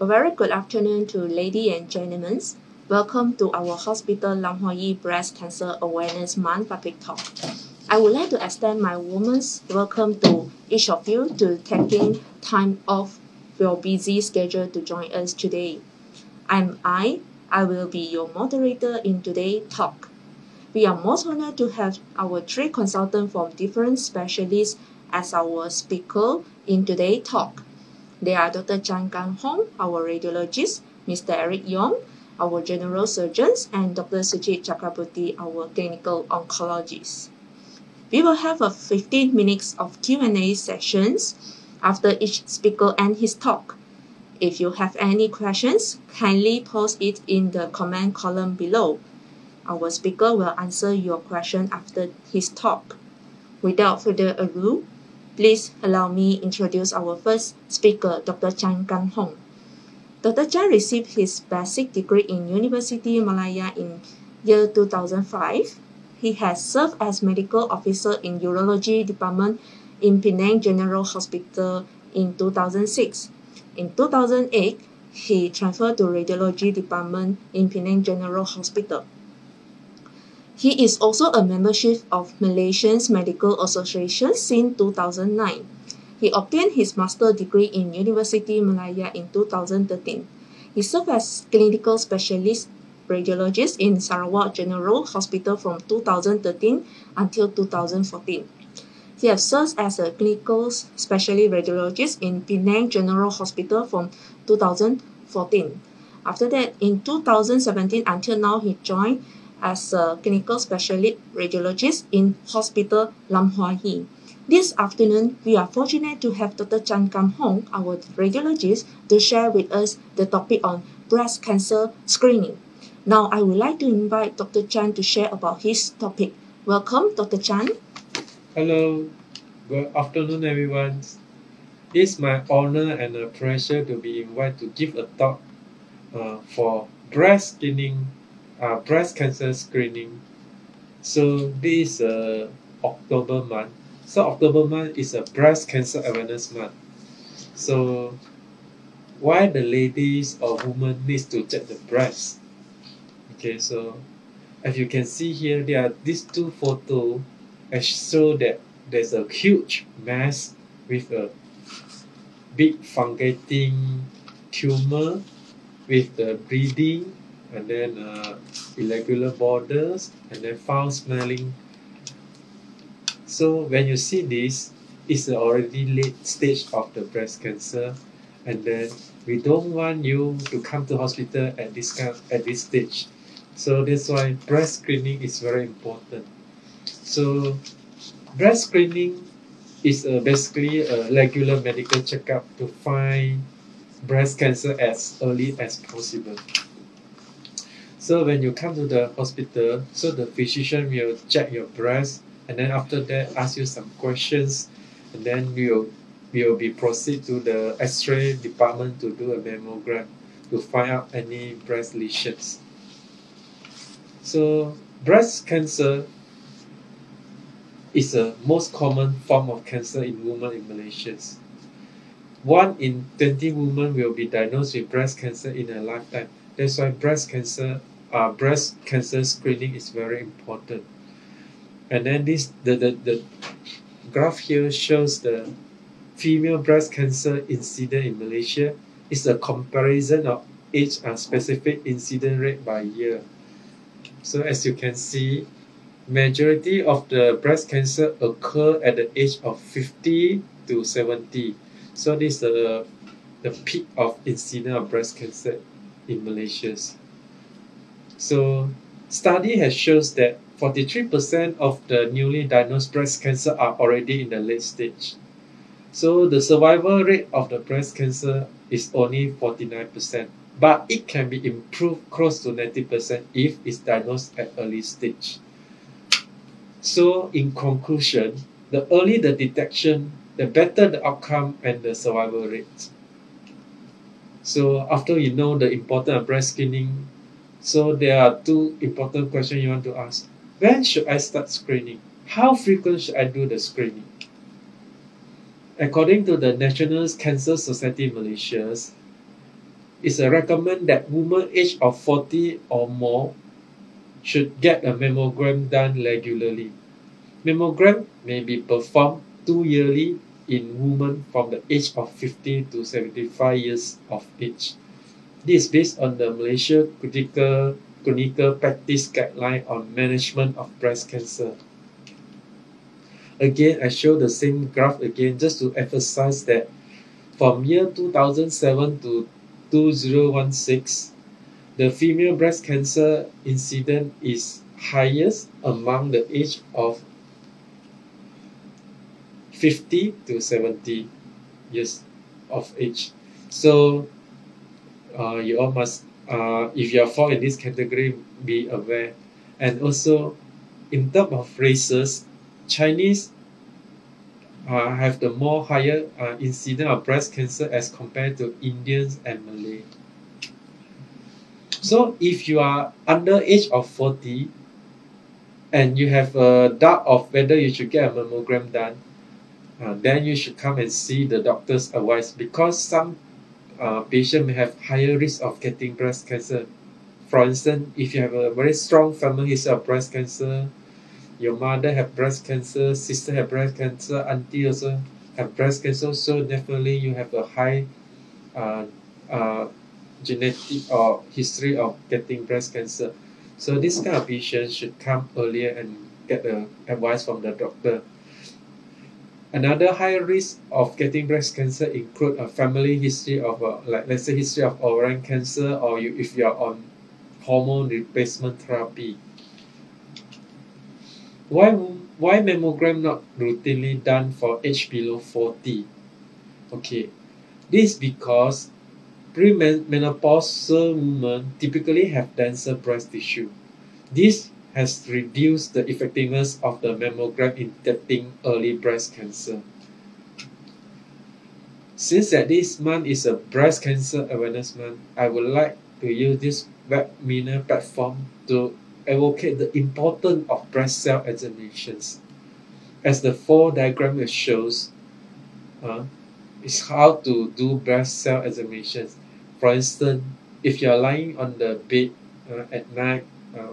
A very good afternoon to ladies and gentlemen. Welcome to our Hospital Lam Hoa Yi Breast Cancer Awareness Month public talk. I would like to extend my warmest welcome to each of you to taking time off your busy schedule to join us today. I will be your moderator in today's talk. We are most honored to have our three consultants from different specialists as our speaker in today's talk. They are Dr. Chan Kan Hong, our radiologist, Mr. Eric Yong, our general surgeon, and Dr. Sujit Chakraborty, our clinical oncologist. We will have a 15 minutes of Q&A sessions after each speaker ends his talk. If you have any questions, kindly post it in the comment column below. Our speaker will answer your question after his talk. Without further ado, please allow me to introduce our first speaker, Dr. Chan Kan Hong. Dr. Chan received his basic degree in University of Malaysia in year 2005. He has served as medical officer in urology department in Penang General Hospital in 2006. In 2008, he transferred to radiology department in Penang General Hospital. He is also a membership of Malaysian Medical Association since 2009. He obtained his master's degree in University of Malaysia in 2013. He served as clinical specialist radiologist in Sarawak General Hospital from 2013 until 2014. He has served as a clinical specialist radiologist in Penang General Hospital from 2014. After that, in 2017 until now, he joined as a clinical specialist radiologist in Hospital Lam Hoa Yi. This afternoon, we are fortunate to have Dr. Chan Kan Hong, our radiologist, to share with us the topic on breast cancer screening. Now, I would like to invite Dr. Chan to share about his topic. Welcome, Dr. Chan. Hello, good afternoon, everyone. It's my honor and a pleasure to be invited to give a talk for breast cancer screening. So this is October month. So October month is a breast cancer awareness month. So why the ladies or women needs to check the breast? Okay, so as you can see here, there are these two photos that show that there's a huge mass with a big fungating tumor with the bleeding and then irregular borders and then foul smelling. So when you see this, it's already late stage of the breast cancer, and then we don't want you to come to hospital at this stage. So that's why breast screening is very important. So breast screening is basically a regular medical checkup to find breast cancer as early as possible. So when you come to the hospital, so the physician will check your breast, and then after that ask you some questions, and then we will be proceed to the X-ray department to do a mammogram to find out any breast lesions. So breast cancer is the most common form of cancer in women in Malaysia. 1 in 20 women will be diagnosed with breast cancer in a lifetime. That's why breast cancer screening is very important. And then the graph here shows the female breast cancer incidence in Malaysia. It's a comparison of each specific incidence rate by year. So as you can see, majority of the breast cancer occur at the age of 50 to 70. So this is the peak of incidence of breast cancer in Malaysia. So study has shown that 43% of the newly diagnosed breast cancer are already in the late stage. So the survival rate of the breast cancer is only 49%, but it can be improved close to 90% if it's diagnosed at early stage. So in conclusion, the earlier the detection, the better the outcome and the survival rate. So after you know the importance of breast screening, so there are two important questions you want to ask. When should I start screening? How frequent should I do the screening? According to the National Cancer Society Malaysia, it's a recommend that women aged of 40 or more should get a mammogram done regularly. Mammogram may be performed 2 yearly in women from the age of 50 to 75 years of age. This is based on the Malaysia Clinical Practice Guideline on Management of Breast Cancer. Again, I show the same graph again just to emphasize that from year 2007 to 2016, the female breast cancer incidence is highest among the age of 50 to 70 years of age. So you all must, if you are fall in this category, be aware. And also, in terms of races, Chinese have the more higher incidence of breast cancer as compared to Indians and Malay. So if you are under age of 40 and you have a doubt of whether you should get a mammogram done, then you should come and see the doctor's advice, because some patient may have higher risk of getting breast cancer. For instance, if you have a very strong family history of breast cancer, your mother have breast cancer, sister have breast cancer, auntie also have breast cancer, so definitely you have a high genetic or history of getting breast cancer. So this kind of patient should come earlier and get the advice from the doctor. Another high risk of getting breast cancer include a family history of like let's say history of ovarian cancer, or if you are on hormone replacement therapy. Why mammogram not routinely done for age below 40? Okay, this is because premenopausal women typically have denser breast tissue. This has reduced the effectiveness of the mammogram in detecting early breast cancer. Since that this month is a breast cancer awareness month, I would like to use this webinar platform to advocate the importance of breast cell examinations. As the 4 diagram shows, is how to do breast cell examinations. For instance, if you are lying on the bed at night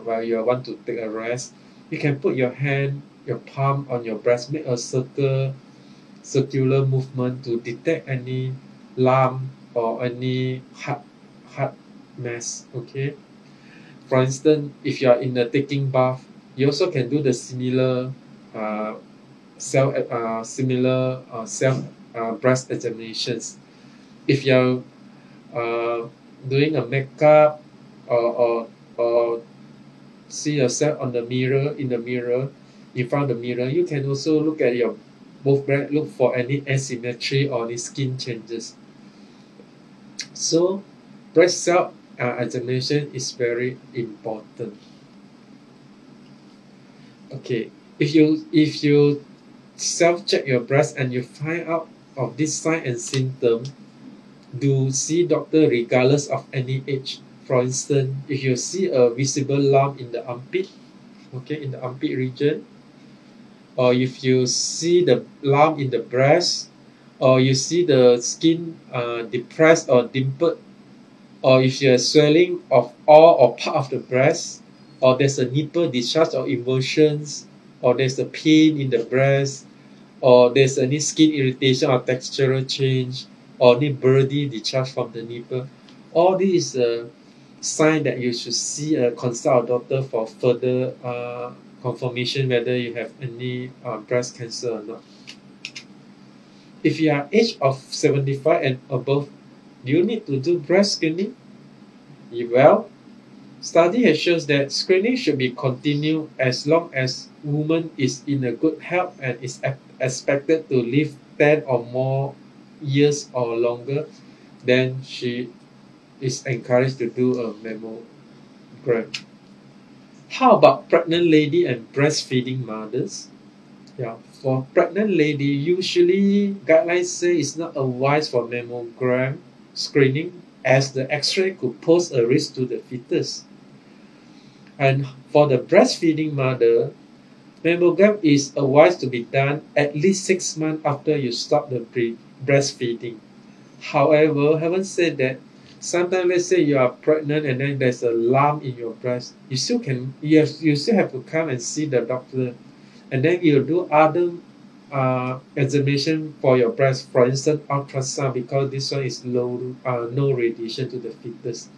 while you want to take a rest, you can put your hand, your palm on your breast, make a circular movement to detect any lump or any hard mass. Okay. For instance, if you are in a taking bath, you also can do the similar breast examinations. If you are doing a makeup or see yourself on the mirror, in front of the mirror, you can also look at your both breast, look for any asymmetry or any skin changes. So breast cell examination is very important. Okay, if you self-check your breast and you find out of this sign and symptom, do see doctor regardless of any age. For instance, if you see a visible lump in the armpit, okay, in the armpit region, or if you see the lump in the breast, or you see the skin depressed or dimpled, or if you have swelling of all or part of the breast, or there's a nipple discharge or inversions, or there's a pain in the breast, or there's any skin irritation or textural change, or any bloody discharge from the nipple, all this is a sign that you should see a consult a doctor for further confirmation whether you have any breast cancer or not. If you are age of 75 and above, do you need to do breast screening? Well, study has shown that screening should be continued as long as woman is in a good health and is expected to live 10 or more years or longer. Then she is encouraged to do a mammogram. How about pregnant lady and breastfeeding mothers? Yeah, for pregnant lady, usually guidelines say it's not advised for mammogram screening as the X-ray could pose a risk to the fetus. And for the breastfeeding mother, mammogram is advised to be done at least 6 months after you stop the breastfeeding. However, having said that, Sometimes, let's say you are pregnant and then there's a lump in your breast, you still have to come and see the doctor, and then you do other examination for your breast, for instance ultrasound, because this one is no radiation to the fetus,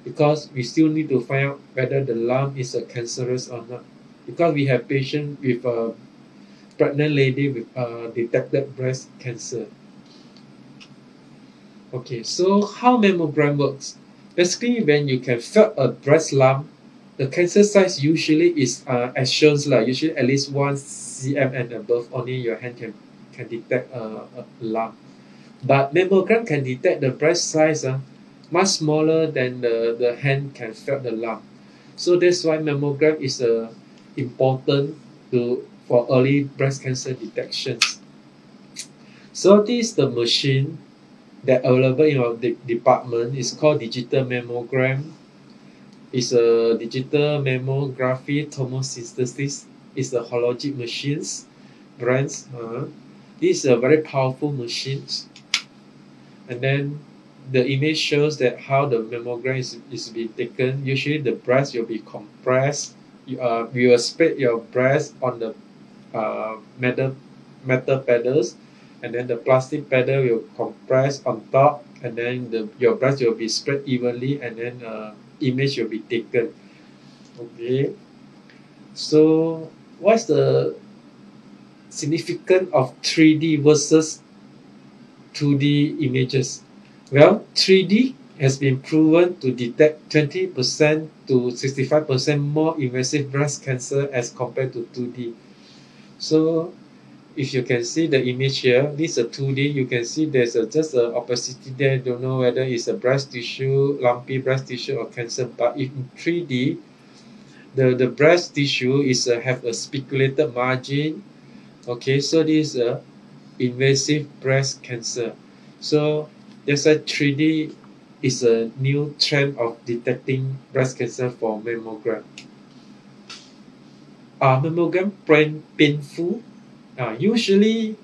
because we still need to find out whether the lump is a cancerous or not, because we have patient with a pregnant lady with detected breast cancer. Okay, so how mammogram works? Basically, when you can feel a breast lump, the cancer size usually is as shown, usually at least 1 cm and above. Only your hand can detect a lump. But mammogram can detect the breast size much smaller than the hand can feel the lump. So that's why mammogram is important for early breast cancer detections. So this is the machine that available in our department. Is called digital mammogram. It's a digital mammography tomosynthesis. It's a hologic machines brands. These are very powerful machines. And then the image shows that how the mammogram is being taken. Usually the breast will be compressed. You will spread your breast on the metal pedals, and then the plastic pedal will compress on top, and then your breast will be spread evenly, and then image will be taken. Okay, so what's the significance of 3D versus 2D images? Well, 3D has been proven to detect 20% to 65% more invasive breast cancer as compared to 2D. So if you can see the image here, this is a 2D. You can see there's just an opacity there. Don't know whether it's a breast tissue, lumpy breast tissue, or cancer. But in 3D, the breast tissue is have a speculated margin. Okay, so this is a invasive breast cancer. So that's why 3D is a new trend of detecting breast cancer for mammogram. Mammogram painful? Usually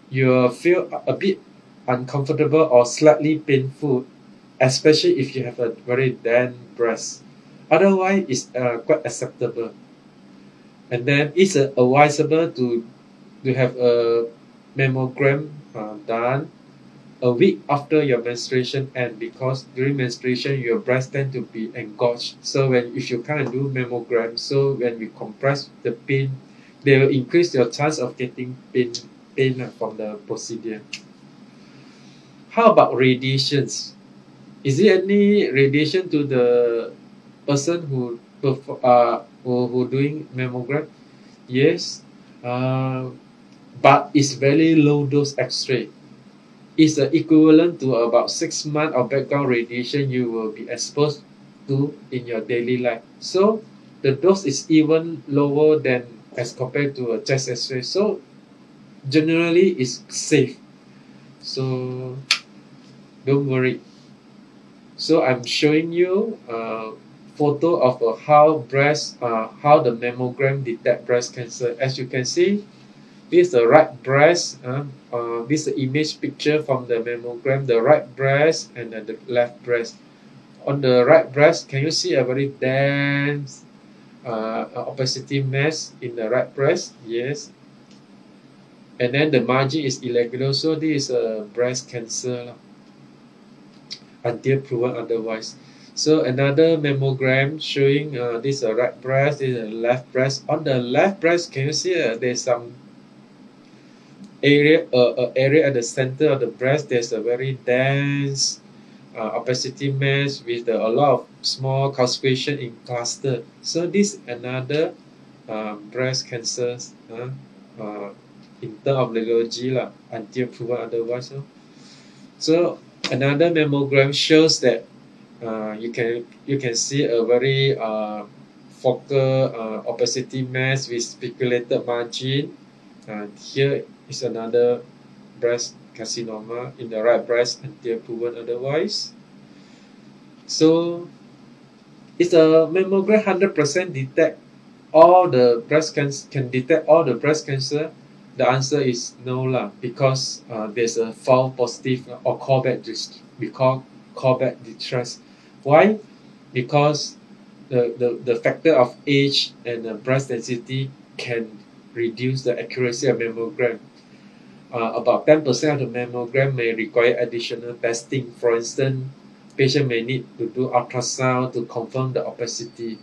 you feel a bit uncomfortable or slightly painful, especially if you have a very dense breast. Otherwise, it's quite acceptable. And then it's advisable to have a mammogram done a week after your menstruation end, because during menstruation your breast tend to be engorged. So if you can't do mammogram, so when we compress the pain, they will increase your chance of getting pain from the procedure. How about radiations? Is there any radiation to the person who doing mammogram? Yes, but it's very low dose X-ray. It's equivalent to about 6 months of background radiation you will be exposed to in your daily life. So the dose is even lower than as compared to a chest X-ray. So generally it's safe. So don't worry. So I'm showing you a photo of how the mammogram detect breast cancer. As you can see, this is the right breast. This is the image picture from the mammogram, the right breast and then the left breast. On the right breast, can you see a very dense opacity mass in the right breast? Yes. And then the margin is irregular, so this is a breast cancer until proven otherwise. So another mammogram showing this is a right breast, this is a left breast. On the left breast, can you see there's some area at the center of the breast? There's a very dense opacity mass with a lot of small calcification in cluster. So this is another breast cancer in terms of radiology until proven otherwise. So another mammogram shows that you can see a very focal opacity mass with speculated margin. Here is another breast carcinoma in the right breast until proven otherwise. So is a mammogram 100% detect all the breast cancer? Can detect all the breast cancer? The answer is no because there's a false positive or callback. We call call back distress. Why? Because the factor of age and breast density can reduce the accuracy of mammogram. About 10% of the mammogram may require additional testing. For instance, patient may need to do ultrasound to confirm the opacity.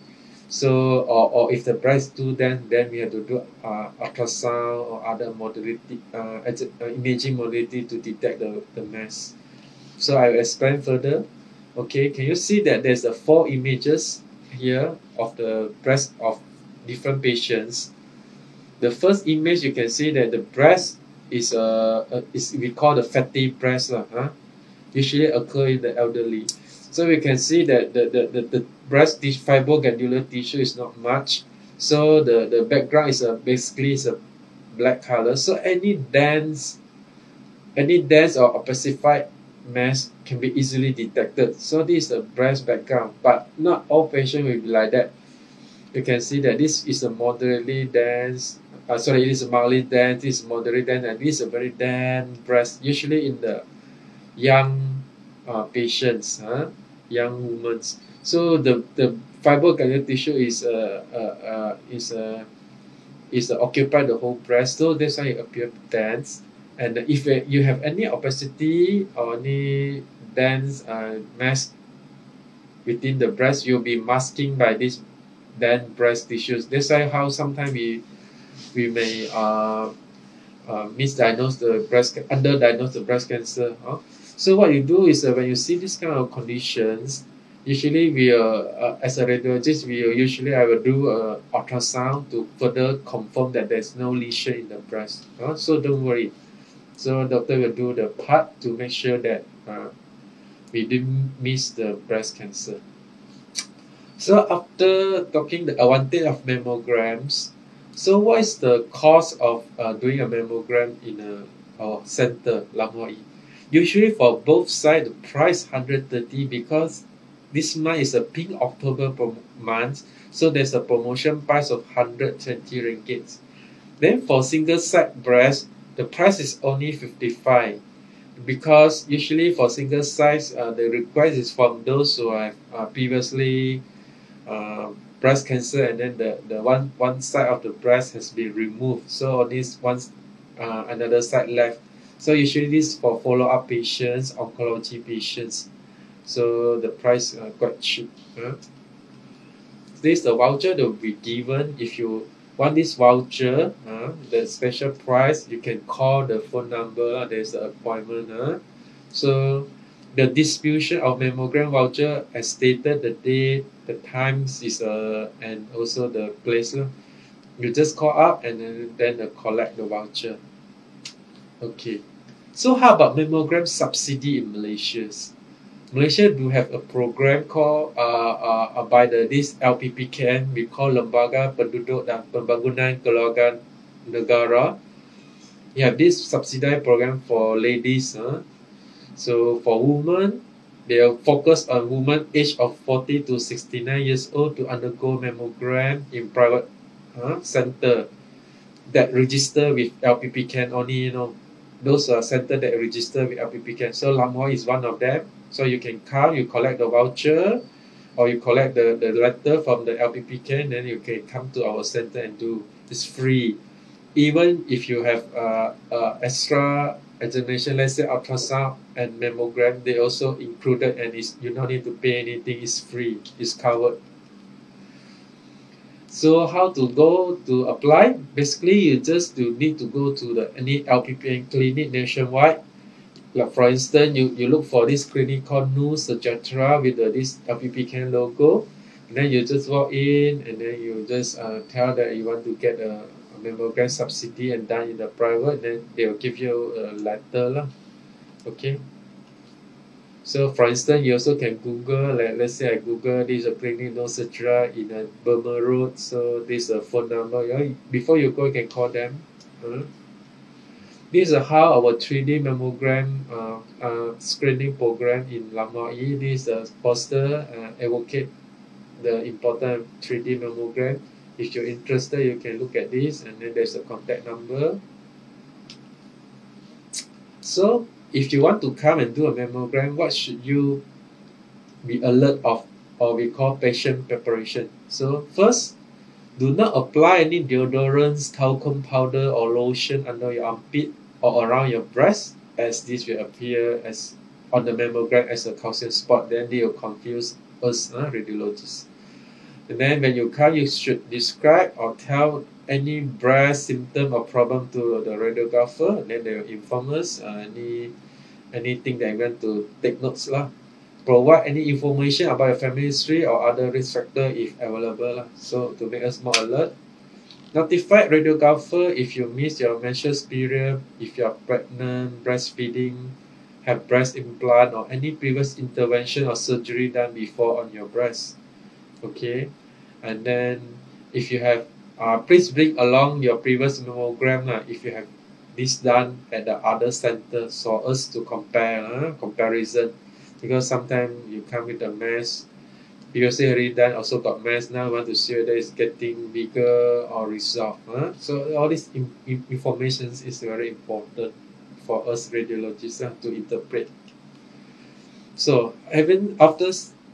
So, or if the breast too dense, then we have to do ultrasound or other modality, imaging modality to detect the mass. So I will explain further. Okay, can you see that there's 4 images here of the breast of different patients? The first image, you can see that the breast is we call the fatty breast, usually occur in the elderly. So we can see that the breast fibroglandular tissue is not much. So the background is basically a black color. So any dense or opacified mass can be easily detected. So this is the breast background, but not all patients will be like that. You can see that this is a moderately dense, it is a mildly dense, this is moderate dense, and this is a very dense breast, usually in the young patients, young women. So the fibroglandular tissue is occupy the whole breast, so that's why it appears dense. And if you have any opacity or any dense mass within the breast, you'll be masking by this dense breast tissues. That's why how sometimes we may underdiagnose the breast cancer. So what you do is when you see this kind of conditions, usually we as a radiologist, I will do a ultrasound to further confirm that there's no lesion in the breast. So don't worry. So doctor will do the part to make sure that we didn't miss the breast cancer. So after talking the advantage of mammograms, so what is the cost of doing a mammogram in our center, Lam Hoa Yi? Usually for both sides, the price 130 because this month is a pink October month, so there's a promotion price of 120 ringgit. Then for single side breast, the price is only 55 because usually for single size, the request is from those who have previously breast cancer, and then the one side of the breast has been removed, so this another side left. So usually this is for follow-up patients, oncology patients. So the price quite cheap. This is the voucher that will be given. If you want this voucher, the special price, you can call the phone number. There's the appointment. So the distribution of mammogram voucher, as stated, the date, the times is and also the place. You just call up and then collect the voucher. Okay. So how about mammogram subsidy in Malaysia? Malaysia do have a program called by this LPPKN, we call Lembaga Penduduk dan Pembangunan Keluarga Negara. We have this subsidized program for ladies. So for women, they are focused on women aged of 40 to 69 years old to undergo mammogram in private center that register with LPPKN only. Those are centers that register with LPPKN. So Lam Hoa is one of them. So you can come, you collect the voucher, or you collect the letter from the LPPKN, then you can come to our center and do. It's free. Even if you have extra examination, let's say ultrasound and mammogram, they also included, and you don't need to pay anything. It's free. It's covered. So how to go to apply? Basically, you just need to go to any LPPN clinic nationwide. Like for instance, you look for this clinic called Sujit with this LPPN logo, and then you just walk in, and then you just tell that you want to get a mammogram subsidy and done in the private, then they will give you a letter. Okay. So for instance, you also can Google, let's say I Google this clinic Sujit in Burma Road, so this is a phone number. Before you go, you can call them. This is how our 3D mammogram screening program in Lam Hoa Yi. This poster advocate the important 3D mammogram. If you're interested, you can look at this, and then there's a contact number. So if you want to come and do a mammogram, what should you be alert of, or we call patient preparation. So first, do not apply any deodorants, talcum powder or lotion under your armpit or around your breast, as this will appear as on the mammogram as a calcium spot. Then they will confuse us radiologists. And then when you come, you should describe or tell any breast symptom or problem to the radiographer, and then they will inform us anything that you want to take notes lah. Provide any information about your family history or other risk factor if available lah. So to make us more alert. Notify radiographer if you miss your menstrual period, if you are pregnant, breastfeeding, have breast implant or any previous intervention or surgery done before on your breast. Okay, and then if you have, please bring along your previous mammogram if you have this done at the other center for us to compare comparison, because sometimes you come with a mass previously already done, also got mass, now want to see whether it's getting bigger or resolved. So all this information is very important for us radiologists to interpret. So after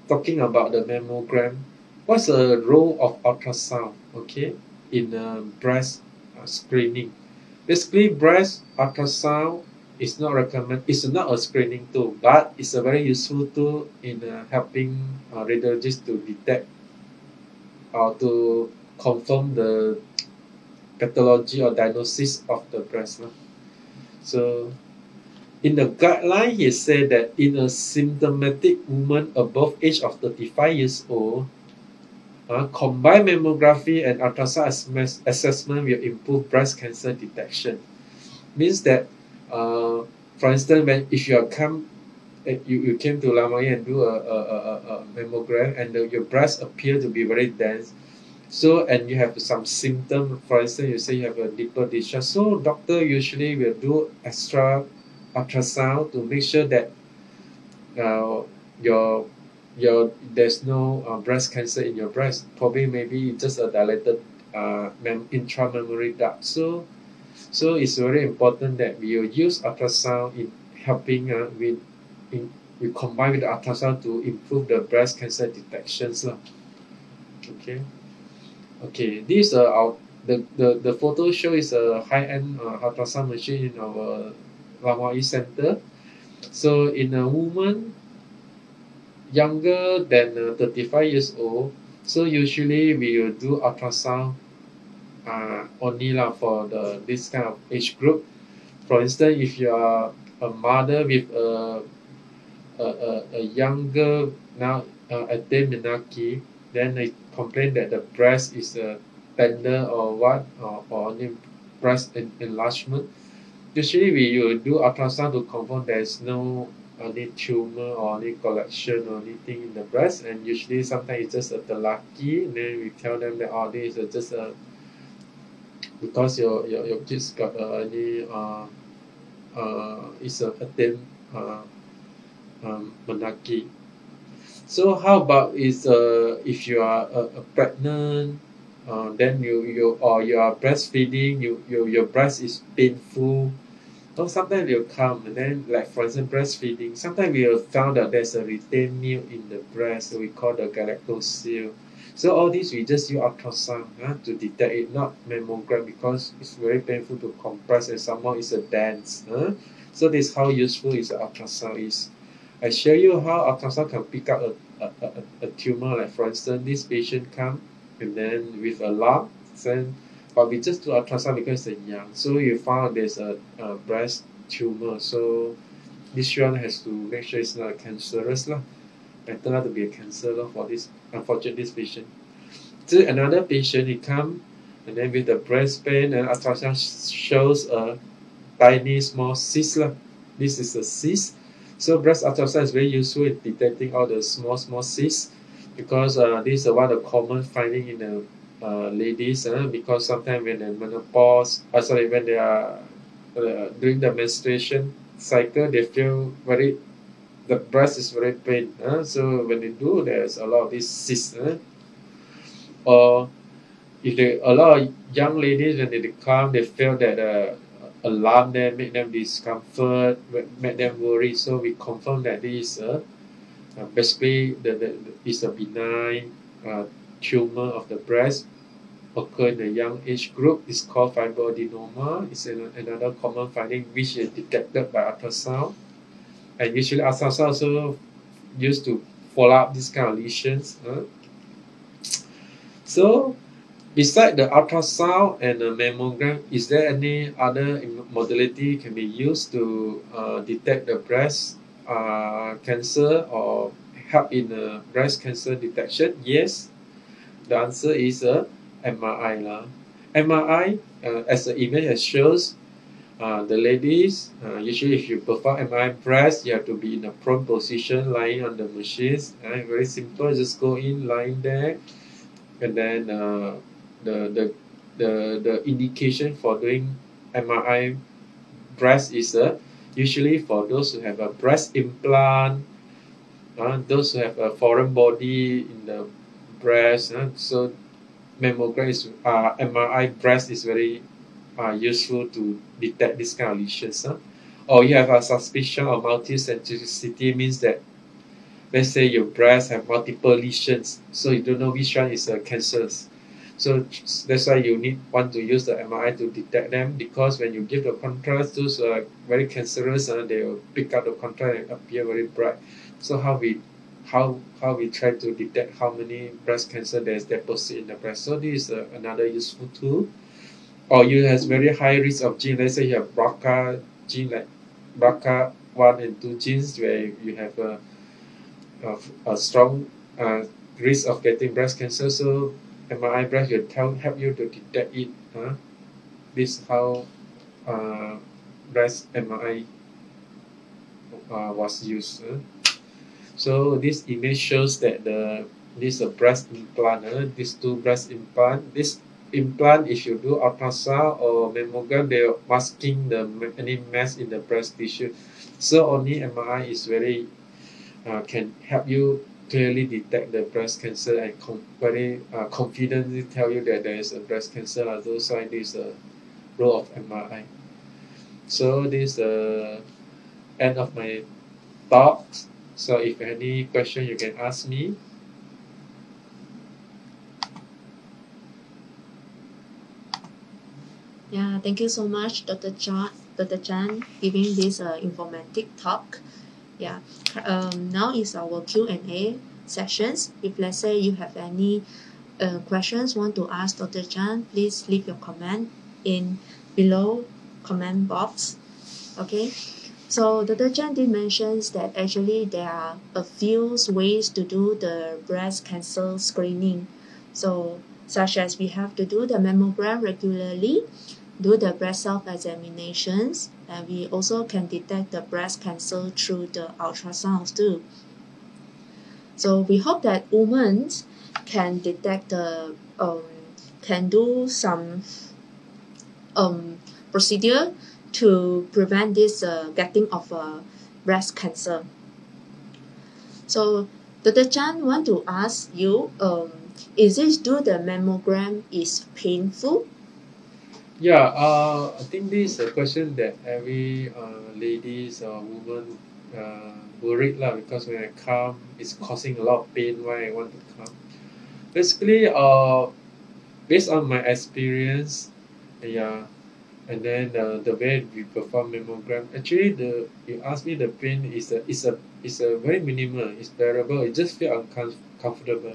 talking about the mammogram, what's the role of ultrasound, okay, in breast screening? Basically, breast ultrasound is not recommended. It's not a screening tool, but it's a very useful tool in helping radiologists to detect or to confirm the pathology or diagnosis of the breast. So, in the guideline, he said that in a symptomatic woman above age of 35 years old, combined mammography and ultrasound assessment will improve breast cancer detection. Means that, for instance, if you came to Lamai and do a mammogram and your breast appear to be very dense, so and you have some symptom, for instance, you say you have a nipple discharge, so doctor usually will do extra ultrasound to make sure that there's no breast cancer in your breast. Probably maybe just a dilated intramammary duct. So it's very important that we use ultrasound in helping we combine with the ultrasound to improve the breast cancer detections. Okay, this the photo show is a high-end ultrasound machine in our Lamai Center. So in a woman younger than 35 years old, so usually we will do ultrasound only for this kind of age group. For instance, if you are a mother with a younger now menarche, then they complain that the breast is tender or what, or any breast enlargement. Usually we will do ultrasound to confirm there is no any tumor or any collection or anything in the breast, and usually sometimes it's just a telaki, and then we tell them that this is just because your kids got any it's a thin menarche. So how about if you are pregnant, then you are breastfeeding, your breast is painful. So sometimes they'll come, and then, like for instance, breastfeeding, sometimes we have found that there's a retained milk in the breast, so we call the galactose. So all this we just use ultrasound to detect it, not mammogram, because it's very painful to compress, and somehow it's a dense. So this is how useful is the ultrasound is. I show you how ultrasound can pick up a tumor. Like for instance, this patient come and then with a lump, but we just do ultrasound because it's young. So you found there's a breast tumor. So this one has to make sure it's not cancerous lah. Better not to be a cancer for this this patient. So another patient, he come and then with the breast pain, and ultrasound shows a tiny small cyst lah. This is a cyst. So breast ultrasound is very useful in detecting all the small cysts, because this is one of the common finding in the ladies, because sometimes when they menopause, when they are during the menstruation cycle, they feel the breast is very pain. So when they do, there's a lot of these cysts. Or if a lot of young ladies, when they come, they feel that alarm them, make them discomfort, make them worry. So we confirm that this is Basically, it's a benign tumor of the breast occur in the young age group. It's called fibroadenoma. It's another common finding which is detected by ultrasound. And usually ultrasound also used to follow up this kind of lesions. So, beside the ultrasound and the mammogram, is there any other modality can be used to detect the breast cancer or help in breast cancer detection? Yes. The answer is MRI. MRI, as the image shows, the ladies, usually if you perform MRI breast, you have to be in a prone position, lying on the machines. Very simple, just go in, lying there, and then the indication for doing MRI breast is usually for those who have a breast implant, those who have a foreign body in the breast. So mammogram is MRI breast is very useful to detect this kind of lesions. Or you have a suspicion of multicentricity, means that let's say your breast have multiple lesions, so you don't know which one is cancerous. So that's why you want to use the MRI to detect them, because when you give the contrast, those are very cancerous, they will pick up the contrast and appear very bright. So how we try to detect how many breast cancer there is deposit in the breast. So this is another useful tool. Or you have very high risk of gene. Let's say you have BRCA gene, like BRCA1 and 2 genes, where you have a strong risk of getting breast cancer. So MRI breast will help you to detect it. This is how breast MRI was used. So this image shows that this is a breast implant. These two breast implant. This implant, if you do ultrasound or mammogram, they are masking any mass in the breast tissue. So only MRI is very can help you clearly detect the breast cancer and very confidently tell you that there is a breast cancer. Those are this role of MRI. So this is the end of my talk. So if any question, you can ask me. Yeah, thank you so much, Dr. Chan, giving this informative talk. Yeah, now is our Q&A sessions. If let's say you have any questions want to ask Dr. Chan, please leave your comment in below comment box. Okay. So Dr. Chan did mention that actually there are a few ways to do the breast cancer screening. So such as we have to do the mammogram regularly, do the breast self-examinations, and we also can detect the breast cancer through the ultrasounds too. So we hope that women can detect the can do some procedure to prevent this getting of breast cancer. So Dr. Chan want to ask you, is it do the mammogram is painful? Yeah, I think this is a question that every ladies or woman worried because when I come, it's causing a lot of pain. Why I want to come? Basically, based on my experience, yeah, and then the way we perform mammogram, actually you ask me, the pain is a very minimal. It's bearable. It just feel uncomfortable.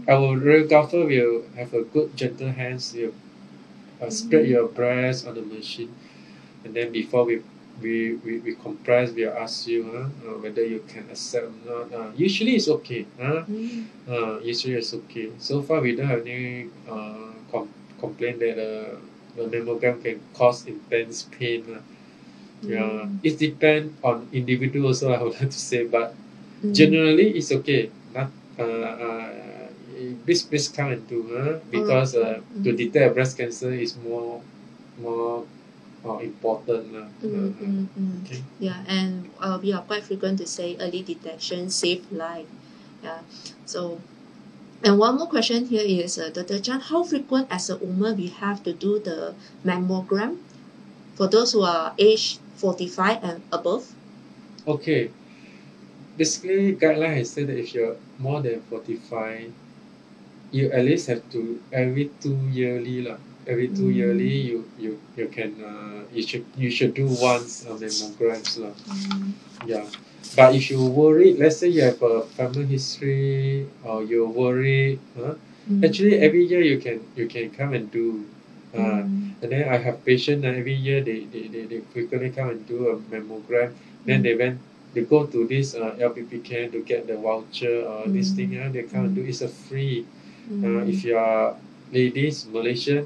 Our radiographer will have a good gentle hands. Spread your breast on the machine, and then before we compress, we'll ask you whether you can accept or not. Usually it's okay. Usually it's okay. So far we don't have any complaint that the mammogram can cause intense pain. Yeah, it depends on individual also, I would like to say, but generally it's okay. Not this come and do because to detect breast cancer is more important. Okay. Yeah, and we are quite frequent to say early detection save life. Yeah. So, and one more question here is, Dr. Chan, how frequent as a woman we have to do the mammogram for those who are age 45 and above? Okay. basically guideline has said that if you're more than 45, you at least have to every 2 yearly lah. Every 2 yearly you can you should do once mammograms lah. Yeah. But if you worried, let's say you have a family history or you're worried, actually every year you can come and do. And then I have patients every year they frequently come and do a mammogram. Then they go to this LPP camp to get the voucher or this thing. They come and do. It's a free. If you are ladies Malaysian,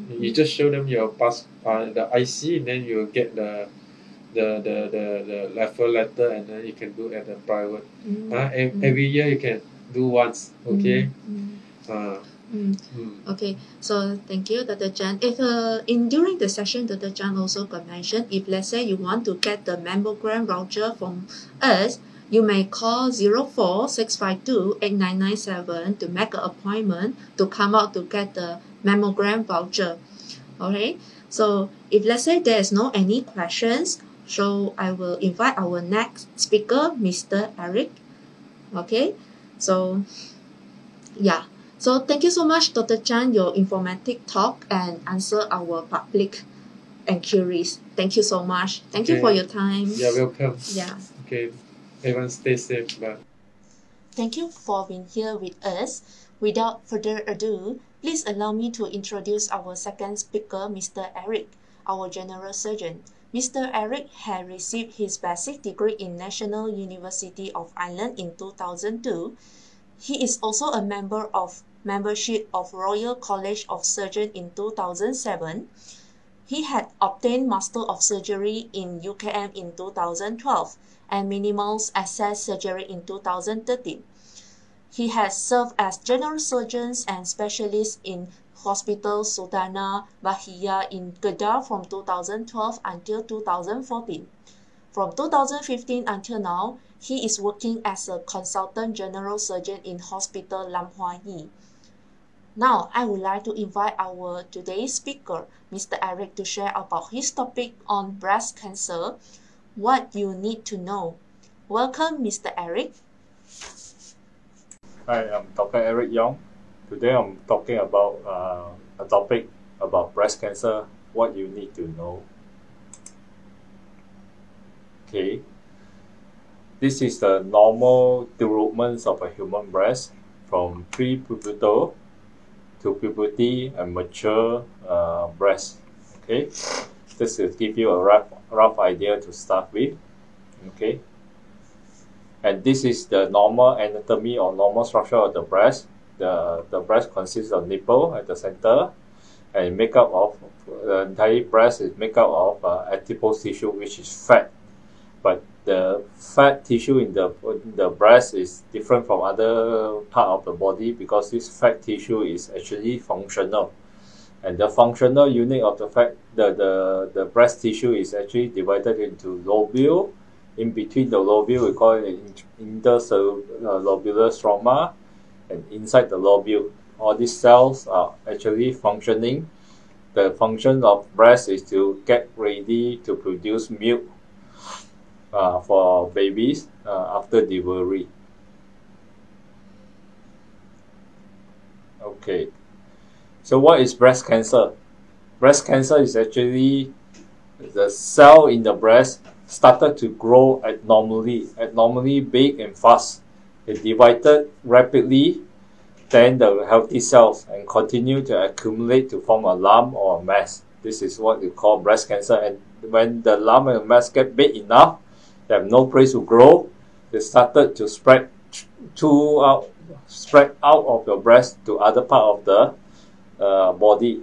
you just show them your the IC, and then you get the referral letter, and then you can do at the private. Every year you can do once. Okay. Okay, so thank you, Dr. Chan. If during the session, Dr. Chan also got mentioned, if let's say you want to get the mammogram voucher from us, you may call 04-652-8997 to make an appointment to come out to get the mammogram voucher. Okay, so if let's say there is no any questions, so I will invite our next speaker, Mr. Eric. Okay, so yeah. So thank you so much, Dr. Chan, your informative talk and answer our public inquiries. Thank you so much. Thank you for your time. You're welcome. Yeah. Okay. Everyone stay safe. Bye. Thank you for being here with us. Without further ado, please allow me to introduce our second speaker, Mr. Eric, our general surgeon. Mr. Eric had received his basic degree in National University of Ireland in 2002. He is also a membership of Royal College of Surgeons in 2007. He had obtained Master of Surgery in UKM in 2012 and Minimal Access Surgery in 2013. He has served as General Surgeon and Specialist in Hospital Sultana Bahia in Kedah from 2012 until 2014. From 2015 until now, he is working as a Consultant General Surgeon in Hospital Lam Hua Yi. Now, I would like to invite our today's speaker, Mr. Eric, to share about his topic on breast cancer, what you need to know. Welcome, Mr. Eric. Hi, I'm Dr. Eric Yong. Today I'm talking about a topic about breast cancer, what you need to know. Okay, this is the normal development of a human breast from pre-pubertal to puberty and mature breast. Okay, this will give you a rough idea to start with. Okay, and this is the normal anatomy or normal structure of the breast. The breast consists of nipple at the center, and the entire breast is made up of adipose tissue, which is fat. But the fat tissue in the breast is different from other part of the body because this fat tissue is actually functional, and the functional unit of the breast tissue is actually divided into lobule. In between the lobule, we call it interlobular stroma, and inside the lobule, all these cells are actually functioning. The function of breast is to get ready to produce milk for babies after delivery. Okay, so what is breast cancer? Breast cancer is actually the cell in the breast started to grow abnormally big and fast. It divided rapidly, then the healthy cells, and continue to accumulate to form a lump or a mass. This is what we call breast cancer. And when the lump and the mass get big enough, they have no place to grow, they started to spread out of your breast to other part of the body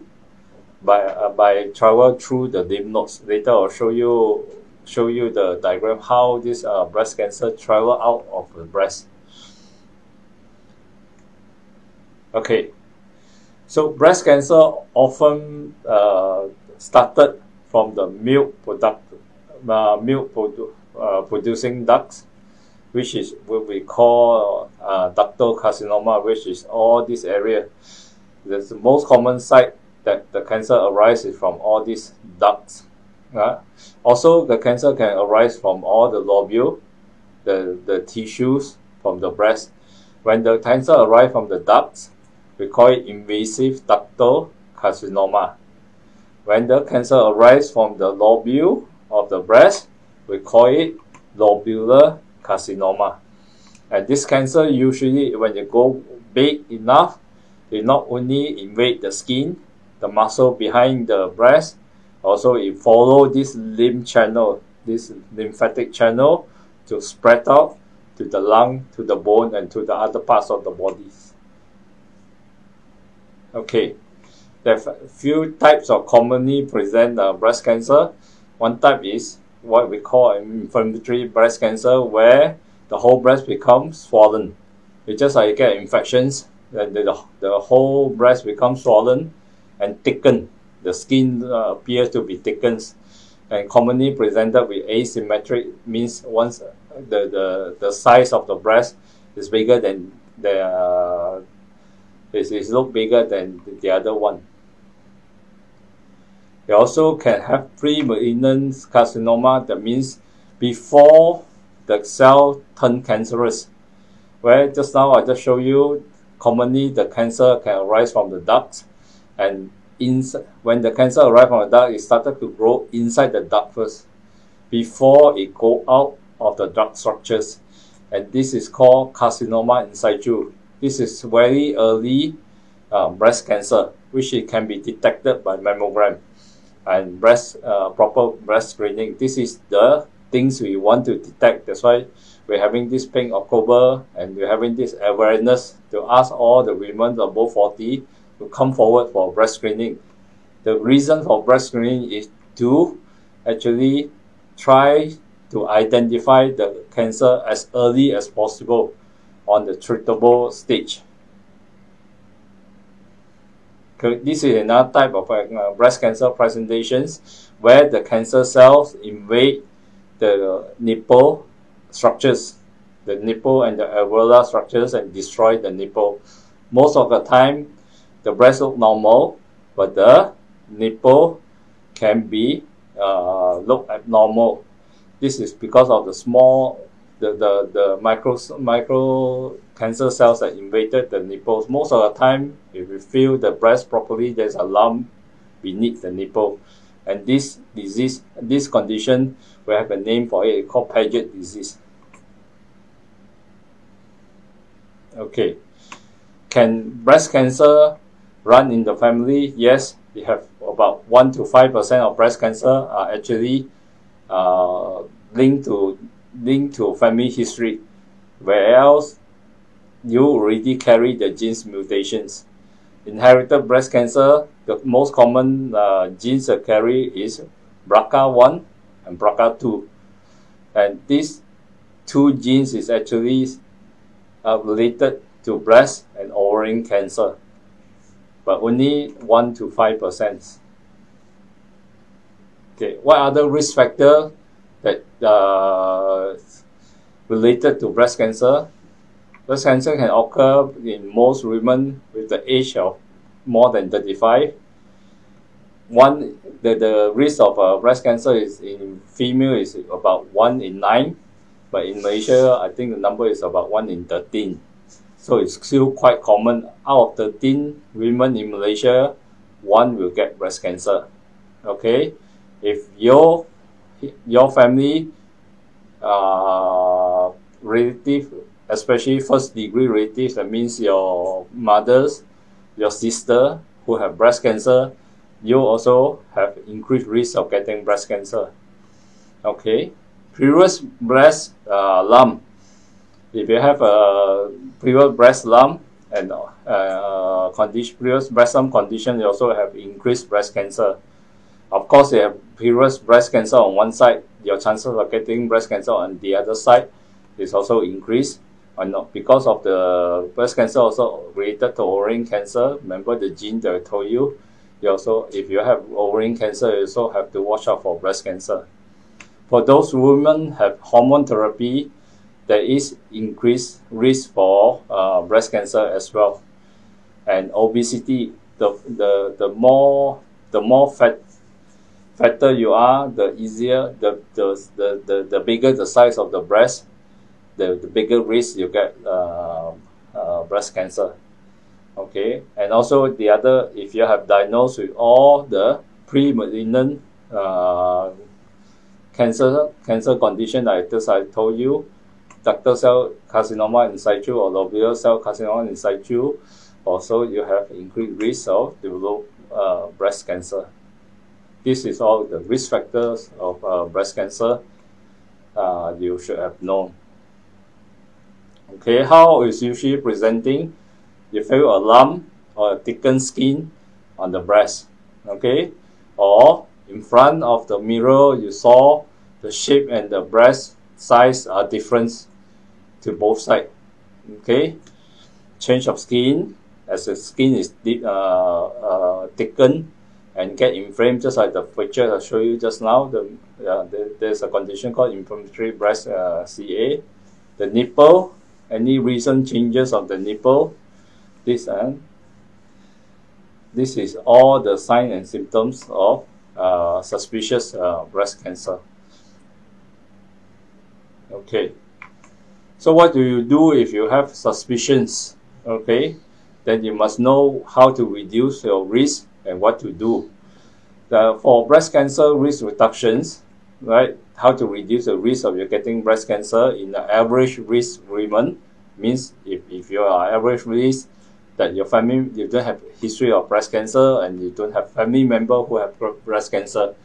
by travel through the lymph nodes. Later I'll show you the diagram how this breast cancer travel out of the breast. Okay, so breast cancer often started from the milk producing ducts, which is what we call ductal carcinoma, which is all this area. The most common site that the cancer arises from all these ducts. Also, the cancer can arise from all the lobule, the tissues from the breast. When the cancer arrives from the ducts, we call it invasive ductal carcinoma. When the cancer arises from the lobule of the breast, we call it lobular carcinoma. And this cancer usually, when you go big enough, it not only invade the skin, the muscle behind the breast, also it follow this lymph channel, this lymphatic channel, to spread out to the lung, to the bone, and to the other parts of the body. Okay, there are a few types of commonly present breast cancer. One type is what we call inflammatory breast cancer, where the whole breast becomes swollen. It's just like you get infections, and the whole breast becomes swollen and thickened. The skin appears to be thickened, and commonly presented with asymmetric, means once the size of the breast is bigger than is look bigger than the other one. They also can have pre-malignant carcinoma, that means before the cell turn cancerous. Where just now I just show you, commonly the cancer can arise from the ducts, and when the cancer arrives from the duct, it started to grow inside the duct first, before it go out of the duct structures, and this is called carcinoma in situ. This is very early breast cancer, which it can be detected by mammogram and proper breast screening. This is the things we want to detect. That's why we're having this Pink October, and we're having this awareness to ask all the women above 40 to come forward for breast screening. The reason for breast screening is to actually try to identify the cancer as early as possible on the treatable stage. This is another type of breast cancer presentations, where the cancer cells invade the nipple structures, the nipple and the areola structures, and destroy the nipple. Most of the time, the breast looks normal, but the nipple can be look abnormal. This is because of the small, the micro cancer cells that invaded the nipples. Most of the time, if you feel the breast properly, there's a lump beneath the nipple. And this disease, this condition, we have a name for it, it's called Paget disease. Okay. Can breast cancer run in the family? Yes, we have about 1 to 5% of breast cancer are actually linked to family history, whereas you already carry the genes mutations. Inherited breast cancer, the most common genes that carry is BRCA1 and BRCA2, and these two genes is actually related to breast and ovarian cancer, but only 1 to 5%. Okay, what other risk factor that related to breast cancer? Breast cancer can occur in most women with the age of more than 35. The risk of breast cancer is in female is about 1 in 9, but in Malaysia, I think the number is about 1 in 13. So it's still quite common. Out of 13 women in Malaysia, 1 will get breast cancer. Okay, if your family relative, especially first degree relatives, that means your mothers, your sister who have breast cancer, you also have increased risk of getting breast cancer. Okay, previous breast lump. If you have a previous breast lump and previous breast lump condition, you also have increased breast cancer. Of course, you have previous breast cancer on one side, your chances of getting breast cancer on the other side is also increased. And because of the breast cancer also related to ovarian cancer, remember the gene that I told you, you also, if you have ovarian cancer, you also have to watch out for breast cancer. For those women have hormone therapy, there is increased risk for breast cancer as well. And obesity, the more fatter you are, the easier, the bigger the size of the breast, the bigger risk you get breast cancer. Okay, and also the other, if you have diagnosed with all the pre-malignant cancer condition like this I told you, ductal cell carcinoma in situ or lobular cell carcinoma in situ, also you have increased risk of develop breast cancer. This is all the risk factors of breast cancer you should have known. Okay, how is usually presenting? You feel a lump or a thickened skin on the breast, okay? Or in front of the mirror, you saw the shape and the breast size are different to both sides, okay? Change of skin, as the skin is thickened and get inflamed, just like the picture I showed you just now. There's a condition called inflammatory breast CA. The nipple, any recent changes of the nipple, this is all the signs and symptoms of suspicious breast cancer. Okay, so what do you do if you have suspicions? Okay, then you must know how to reduce your risk and what to do. For breast cancer risk reductions, right? How to reduce the risk of you getting breast cancer in the average risk women means if you are average risk, that your family, you don't have history of breast cancer and you don't have family member who have breast cancer.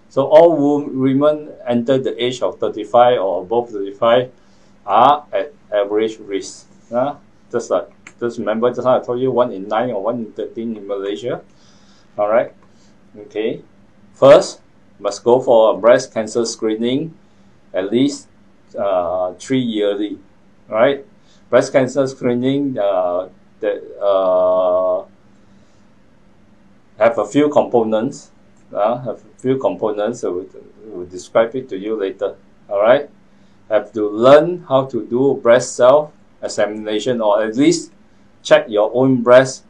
So all women enter the age of 35 or above 35 are at average risk. Just remember, just how I told you, 1 in 9 or 1 in 13 in Malaysia. All right. Okay. First, must go for a breast cancer screening at least 3 yearly. All right. Breast cancer screening have a few components. We'll describe it to you later. All right. Have to learn how to do breast self examination, or at least check your own breast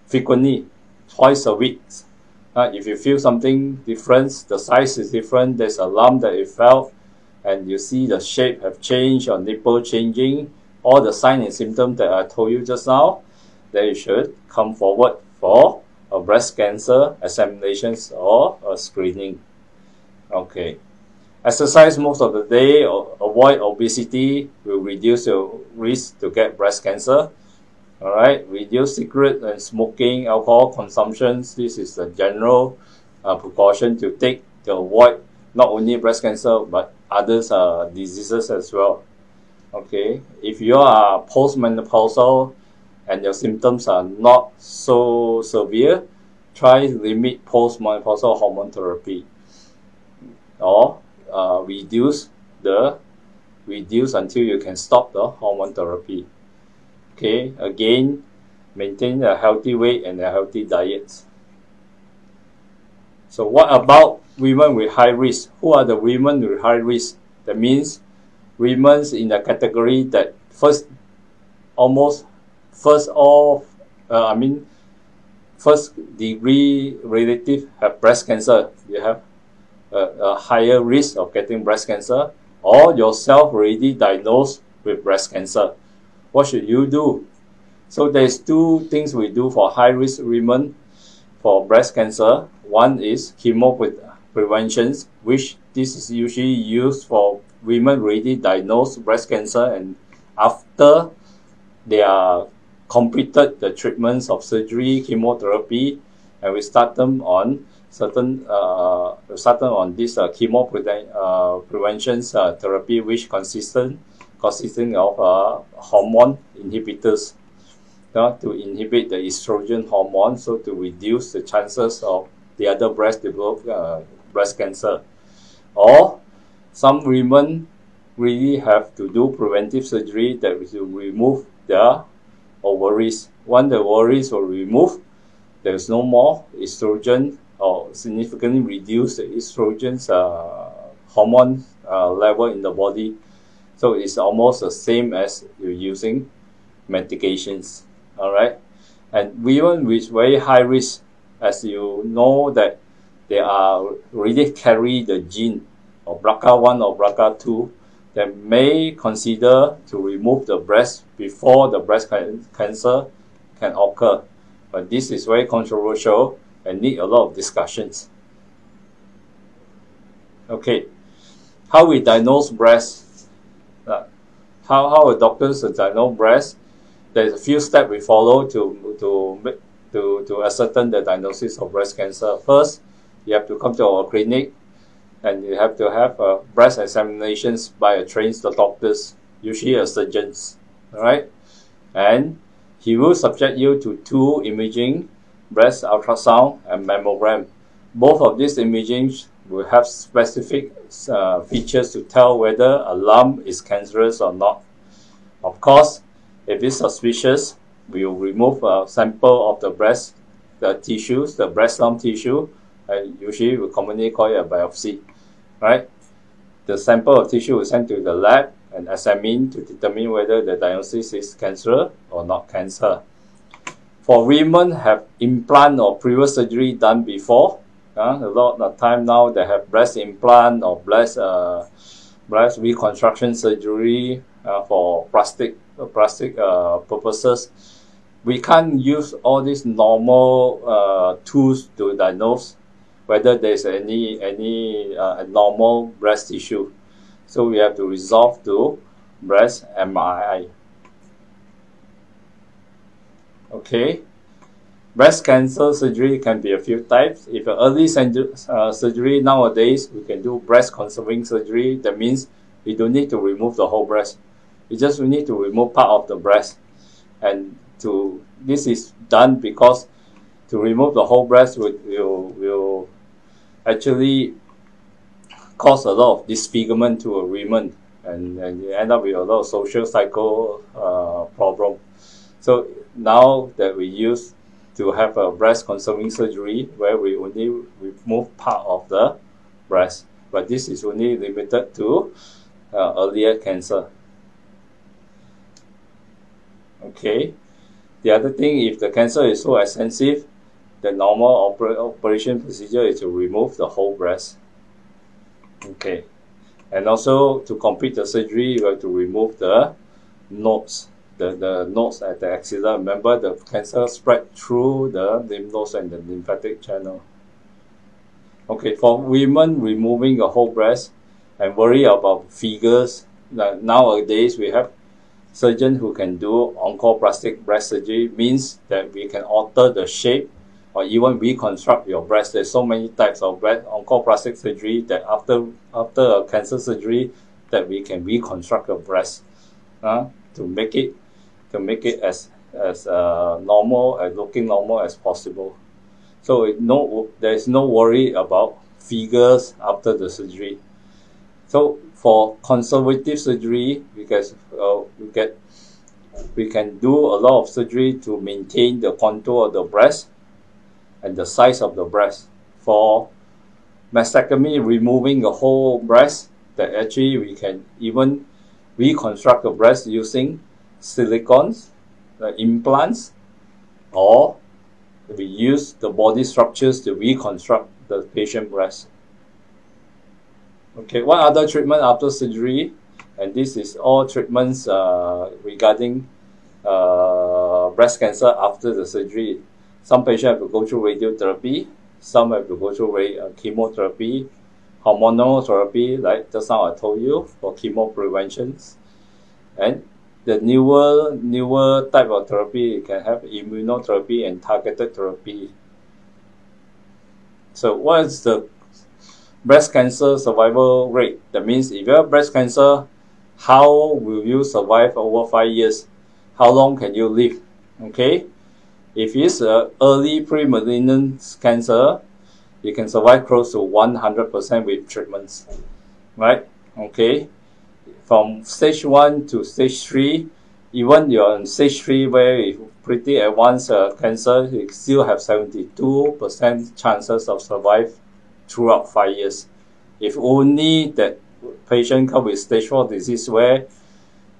frequently, twice a week. If you feel something different, the size is different, there's a lump that you felt, and you see the shape have changed, or nipple changing, all the signs and symptoms that I told you just now, then you should come forward for a breast cancer examinations or a screening. Okay. Exercise most of the day, or avoid obesity, will reduce your risk to get breast cancer. All right, reduce cigarette and smoking, alcohol consumption. This is the general precaution to take to avoid not only breast cancer but others diseases as well. Okay, if you are postmenopausal and your symptoms are not so severe, try to limit postmenopausal hormone therapy, or reduce until you can stop the hormone therapy. Okay, again, maintain a healthy weight and a healthy diet. So what about women with high risk? Who are the women with high risk? That means women in the category that first degree relative have breast cancer. You have a higher risk of getting breast cancer, or yourself already diagnosed with breast cancer. What should you do? So there's two things we do for high-risk women for breast cancer. One is chemo prevention, which this is usually used for women already diagnosed breast cancer, and after they are completed the treatments of surgery, chemotherapy, and we start them on this chemo prevention therapy, which consisting of hormone inhibitors to inhibit the estrogen hormone, so to reduce the chances of the other breast develop breast cancer. Or some women really have to do preventive surgery that will remove their ovaries. Once the ovaries were removed, there is no more estrogen, or significantly reduce the estrogen's hormone level in the body. So it's almost the same as you're using medications. All right. And women with very high risk, as you know, that they are really carry the gene of BRCA1 or BRCA2, that may consider to remove the breast before the breast cancer can occur. But this is very controversial and need a lot of discussions. Okay, how we diagnose breast? How a doctors diagnose breast? There's a few steps we follow to ascertain the diagnosis of breast cancer. First, you have to come to our clinic and you have to have breast examinations by a trained doctors, usually a surgeon, alright? And he will subject you to 2 imaging, breast ultrasound and mammogram. Both of these imaging will have specific features to tell whether a lump is cancerous or not. Of course, if it's suspicious, we will remove a sample of the breast, the tissues, the breast lump tissue, and usually we commonly call it a biopsy, right? The sample of tissue is sent to the lab and examined to determine whether the diagnosis is cancer or not cancer. For women have implant or previous surgery done before, a lot of time now they have breast implant or breast reconstruction surgery for plastic purposes. We can't use all these normal tools to diagnose whether there's any abnormal breast tissue. So we have to resort to breast MRI. Okay. Breast cancer surgery can be a few types. If an early surgery nowadays, we can do breast conserving surgery. That means we don't need to remove the whole breast. We need to remove part of the breast. And this is done because to remove the whole breast will actually cause a lot of disfigurement to a woman, and you end up with a lot of social cycle problem. So now that we use to have a breast conserving surgery where we only remove part of the breast, but this is only limited to earlier cancer. Okay. The other thing, if the cancer is so extensive, the normal operation procedure is to remove the whole breast. Okay. And also, to complete the surgery, you have to remove the nodes, the nodes at the axilla. Remember, the cancer spread through the lymph nodes and the lymphatic channel. Okay, for women removing the whole breast and worry about figures, like nowadays we have surgeons who can do oncoplastic breast surgery, means that we can alter the shape or even reconstruct your breast. There's so many types of oncoplastic surgery that after a cancer surgery that we can reconstruct the breast to make it as normal and looking normal as possible. So there is no worry about figures after the surgery. So for conservative surgery, because we can do a lot of surgery to maintain the contour of the breast and the size of the breast. For mastectomy, removing the whole breast, that actually we can even reconstruct the breast using silicones, implants, or we use the body structures to reconstruct the patient breast. Okay, what other treatment after surgery? And this is all treatments regarding breast cancer after the surgery. Some patients have to go through radiotherapy, some have to go through chemotherapy, hormonal therapy, like just now I told you, for chemo preventions. And the newer type of therapy, you can have immunotherapy and targeted therapy. So what is the breast cancer survival rate? That means if you have breast cancer, how will you survive over 5 years? How long can you live? Okay, if it's early pre-malignant cancer, you can survive close to 100% with treatments, right? Okay, from stage 1 to stage 3, even you're in stage 3 where it's pretty advanced cancer, you still have 72% chances of survive throughout 5 years. If only that patient come with stage 4 disease where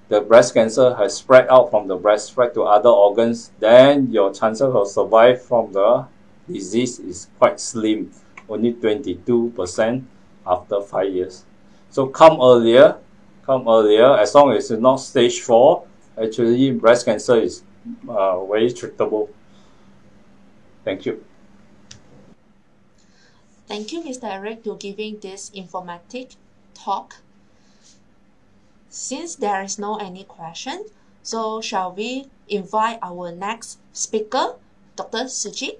the breast cancer has spread out from the breast, spread to other organs, then your chances of survive from the disease is quite slim, only 22% after 5 years. So come earlier, come earlier, as long as it's not stage 4, actually breast cancer is very treatable. Thank you. Thank you, Mr. Eric, for giving this informative talk. Since there is no any question, so shall we invite our next speaker, Dr. Sujit?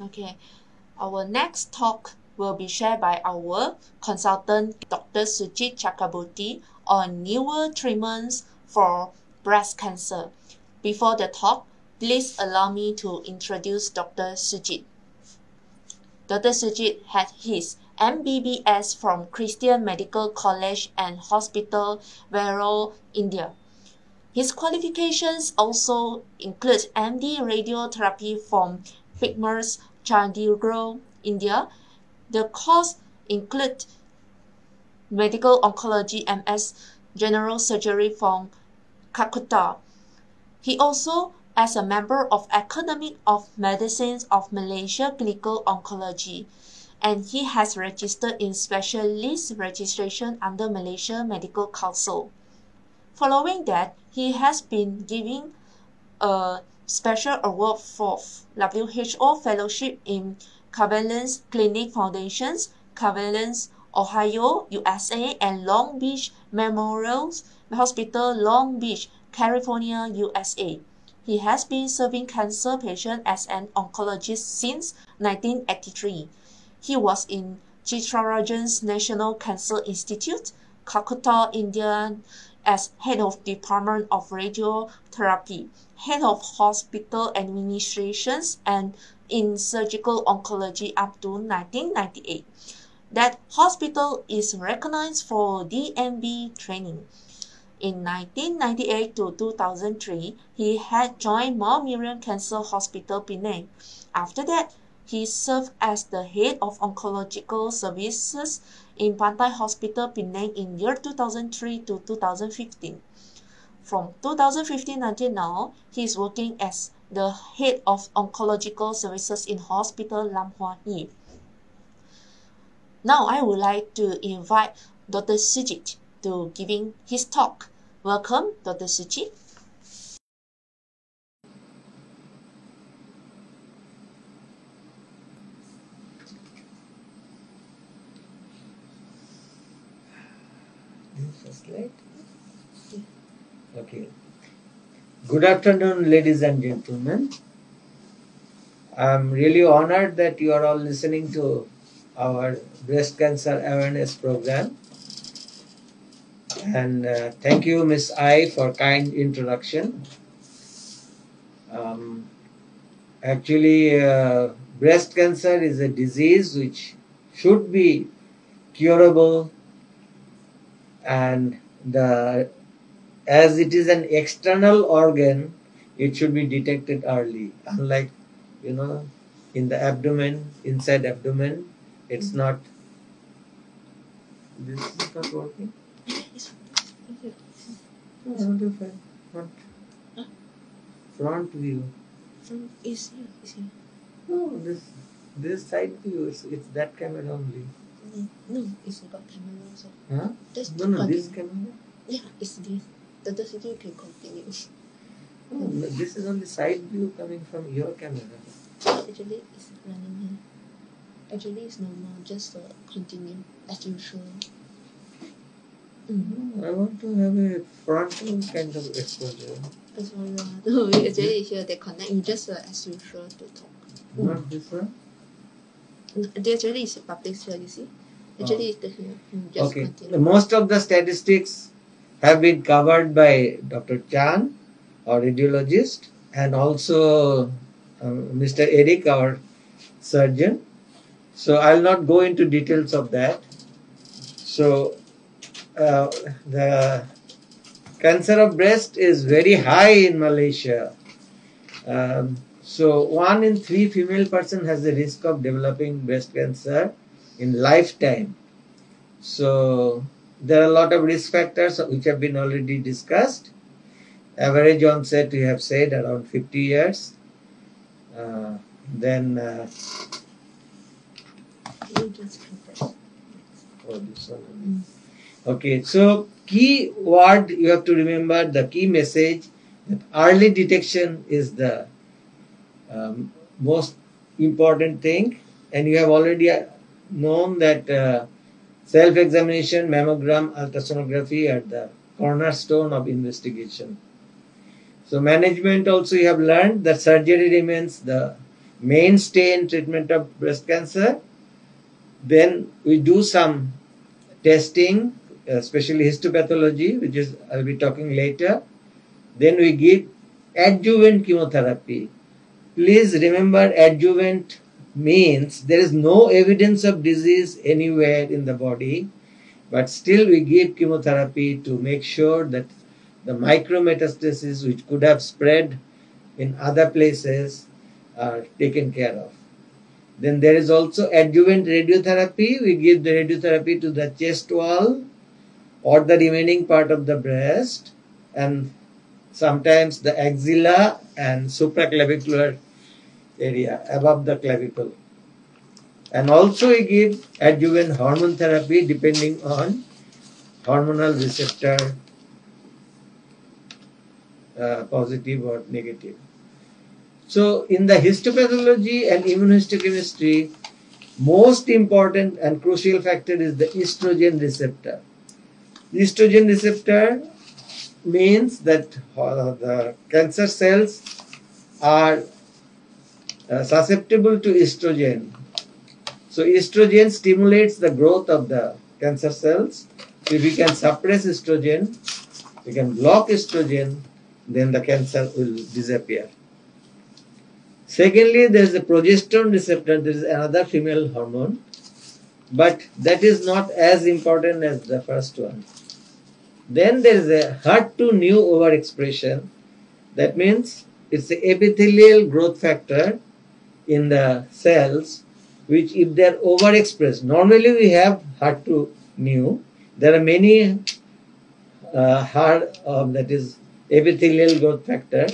Okay, our next talk will be shared by our consultant, Dr. Sujit Chakraborty, on newer treatments for breast cancer. Before the talk, please allow me to introduce Dr. Sujit. Dr. Sujit had his MBBS from Christian Medical College and Hospital, Vellore, India. His qualifications also include MD Radiotherapy from Pigments, Chandigarh, India. The course include Medical Oncology MS General Surgery from Calcutta. He also as a member of Academy of Medicine of Malaysia Clinical Oncology, and he has registered in specialist registration under Malaysia Medical Council. Following that, he has been given a special award for WHO Fellowship in Cleveland Clinic Foundations, Cleveland, Ohio, USA, and Long Beach Memorial Hospital, Long Beach, California, USA. He has been serving cancer patients as an oncologist since 1983. He was in Chittranjan's National Cancer Institute, Calcutta, India, as head of Department of Radiotherapy, head of hospital administrations, and in surgical oncology up to 1998. That hospital is recognized for DMB training. In 1998 to 2003, he had joined Mount Miriam Cancer Hospital, Penang. After that, he served as the head of oncological services in Pantai Hospital, Penang in year 2003 to 2015. From 2015 until now, he is working as the head of oncological services in Hospital Lam Hua Yi. Now I would like to invite Dr. Sujit to giving his talk. Welcome, Dr. Sujit. Okay. Good afternoon, ladies and gentlemen. I'm really honored that you are all listening to our breast cancer awareness program. And thank you, Miss I, for kind introduction. Actually, breast cancer is a disease which should be curable, and as it is an external organ, it should be detected early. Unlike, in the abdomen, inside abdomen, it's not. This is not working. Front view. Is here. No, this side view. It's that camera only. No, it's about camera also. Huh? Just No, this camera. Yeah, it's this. The city can continue. No, this is only side view coming from your camera. Actually, it's running here. Actually, it's normal. Just continue as usual. I want to have a frontal kind of exposure. That's why no, actually here they connect. You just as usual to talk. Not this one? Actually, it's public here, you see. Actually, it's here. Just Okay. continue. Most of the statistics have been covered by Dr. Chan, our radiologist, and also Mr. Eric, our surgeon. So I'll not go into details of that. So the cancer of breast is very high in Malaysia. So 1 in 3 female person has the risk of developing breast cancer in lifetime. So there are a lot of risk factors which have been already discussed. Average onset we have said around 50 years. Then You just print oh, this one. Okay, so key word you have to remember, the key message, that early detection is the most important thing, and you have already known that self-examination, mammogram, ultrasonography are the cornerstone of investigation. So management also you have learned that surgery remains the mainstay in treatment of breast cancer. Then we do some testing, especially histopathology, which is I'll be talking later. Then we give adjuvant chemotherapy. Please remember, adjuvant means there is no evidence of disease anywhere in the body, but still we give chemotherapy to make sure that the micrometastases which could have spread in other places are taken care of. Then there is also adjuvant radiotherapy. We give the radiotherapy to the chest wall or the remaining part of the breast, and sometimes the axilla and supraclavicular area above the clavicle. And also we give adjuvant hormone therapy depending on hormonal receptor positive or negative. So in the histopathology and immunohistochemistry, most important and crucial factor is the estrogen receptor. Estrogen receptor means that the cancer cells are susceptible to estrogen. So estrogen stimulates the growth of the cancer cells. So if we can suppress estrogen, we can block estrogen, then the cancer will disappear. Secondly, there is a progesterone receptor. There is another female hormone, but that is not as important as the first one. Then there is a HER2/neu overexpression. That means it's the epithelial growth factor in the cells, which if they are overexpressed, normally we have HER2/neu. There are many that is epithelial growth factor,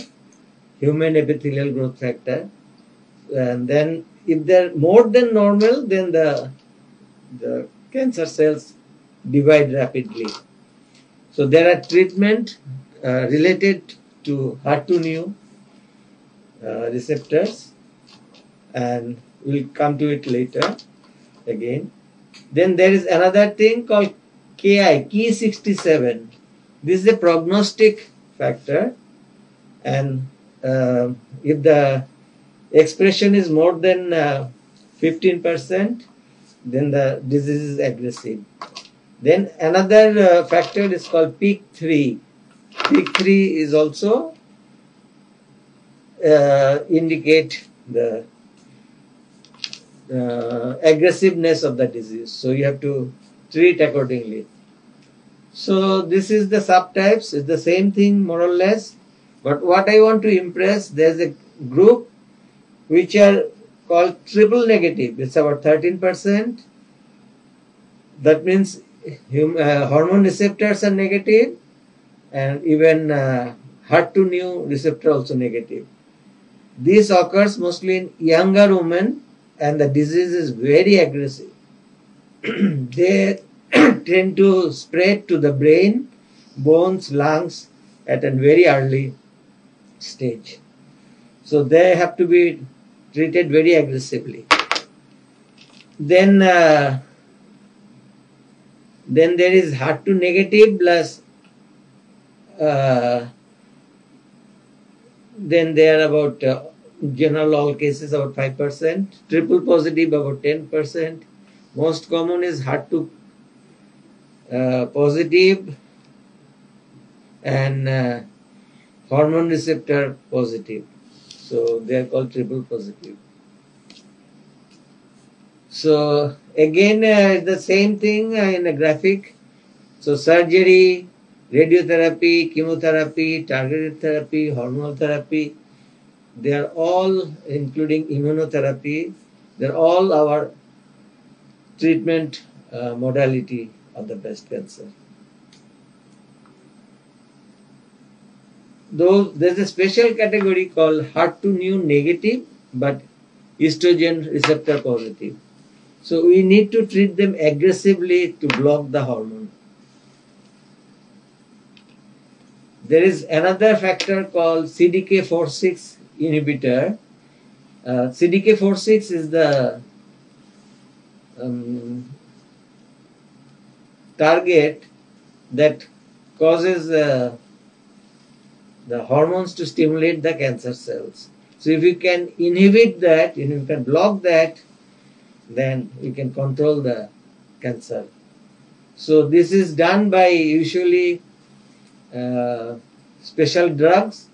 human epithelial growth factor, and then if they're more than normal, then the cancer cells divide rapidly. So there are treatment related to HER2/neu receptors, and we'll come to it later again. Then there is another thing called Ki67. This is a prognostic factor, and if the expression is more than 15%, then the disease is aggressive. Then another factor is called PIK3. PIK3 is also indicate the aggressiveness of the disease. So you have to treat accordingly. So this is the subtypes. It's the same thing more or less. But what I want to impress, there's a group which are called triple negative. It's about 13%. That means hormone receptors are negative, and even HER2/neu receptor also negative. This occurs mostly in younger women, and the disease is very aggressive. They tend to spread to the brain, bones, lungs at a very early stage. So they have to be treated very aggressively. Then there is HER2 negative plus then there are about general all cases about 5%, triple positive about 10%. Most common is HER2 positive and hormone receptor positive. So they are called triple positive. So again the same thing in a graphic. So surgery, radiotherapy, chemotherapy, targeted therapy, hormonal therapy, they are all, including immunotherapy, they are all our treatment modality of the breast cancer. there's a special category called HER2/neu negative but estrogen receptor positive. So we need to treat them aggressively to block the hormone. There is another factor called Cdk46 inhibitor. Cdk46 is the target that causes the hormones to stimulate the cancer cells. So if you can inhibit that, if you can block that, then you can control the cancer. So this is done by usually special drugs,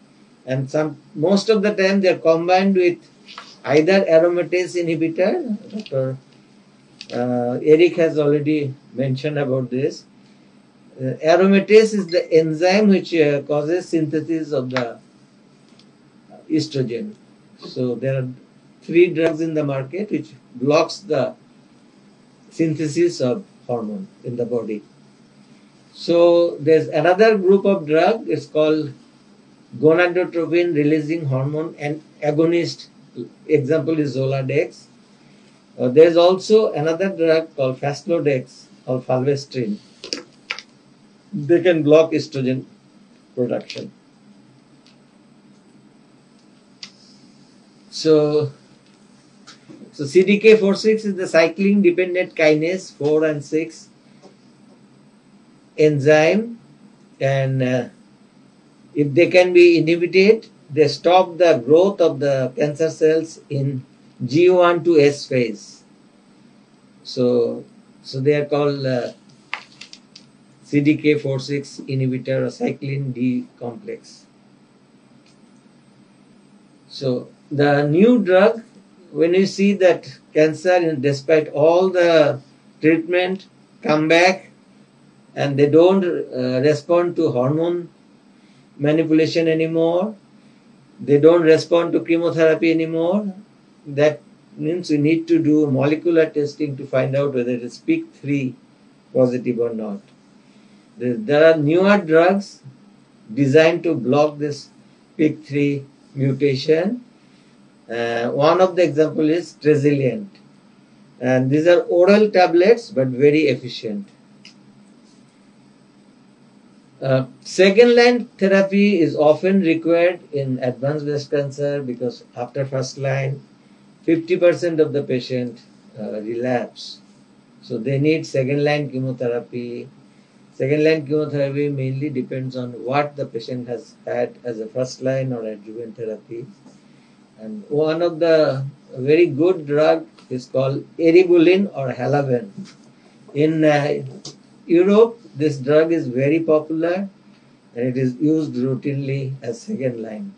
and most of the time they are combined with either aromatase inhibitor. Dr. Eric has already mentioned about this. Aromatase is the enzyme which causes synthesis of the estrogen. So there are 3 drugs in the market which blocks the synthesis of hormone in the body. So there's another group of drug, it's called gonadotropin releasing hormone and agonist. Example is Zoladex. There's also another drug called Faslodex or fulvestrine. They can block estrogen production. So CDK46 is the cycling dependent kinase 4 and 6 enzyme, and if they can be inhibited, they stop the growth of the cancer cells in G1 to S phase. So they are called CDK46 inhibitor or cyclin D complex. So the new drug, when you see that cancer, despite all the treatment, come back and they don't respond to hormone manipulation anymore, they don't respond to chemotherapy anymore, that means we need to do molecular testing to find out whether it is PIK3 positive or not. There are newer drugs designed to block this PIK3 mutation. One of the example is Tresilient, and these are oral tablets but very efficient. Second line therapy is often required in advanced breast cancer because after first line 50% of the patient relapse. So they need second line chemotherapy. Second line chemotherapy mainly depends on what the patient has had as a first line or adjuvant therapy. And one of the very good drug is called eribulin or halaven. In Europe, this drug is very popular and it is used routinely as second line.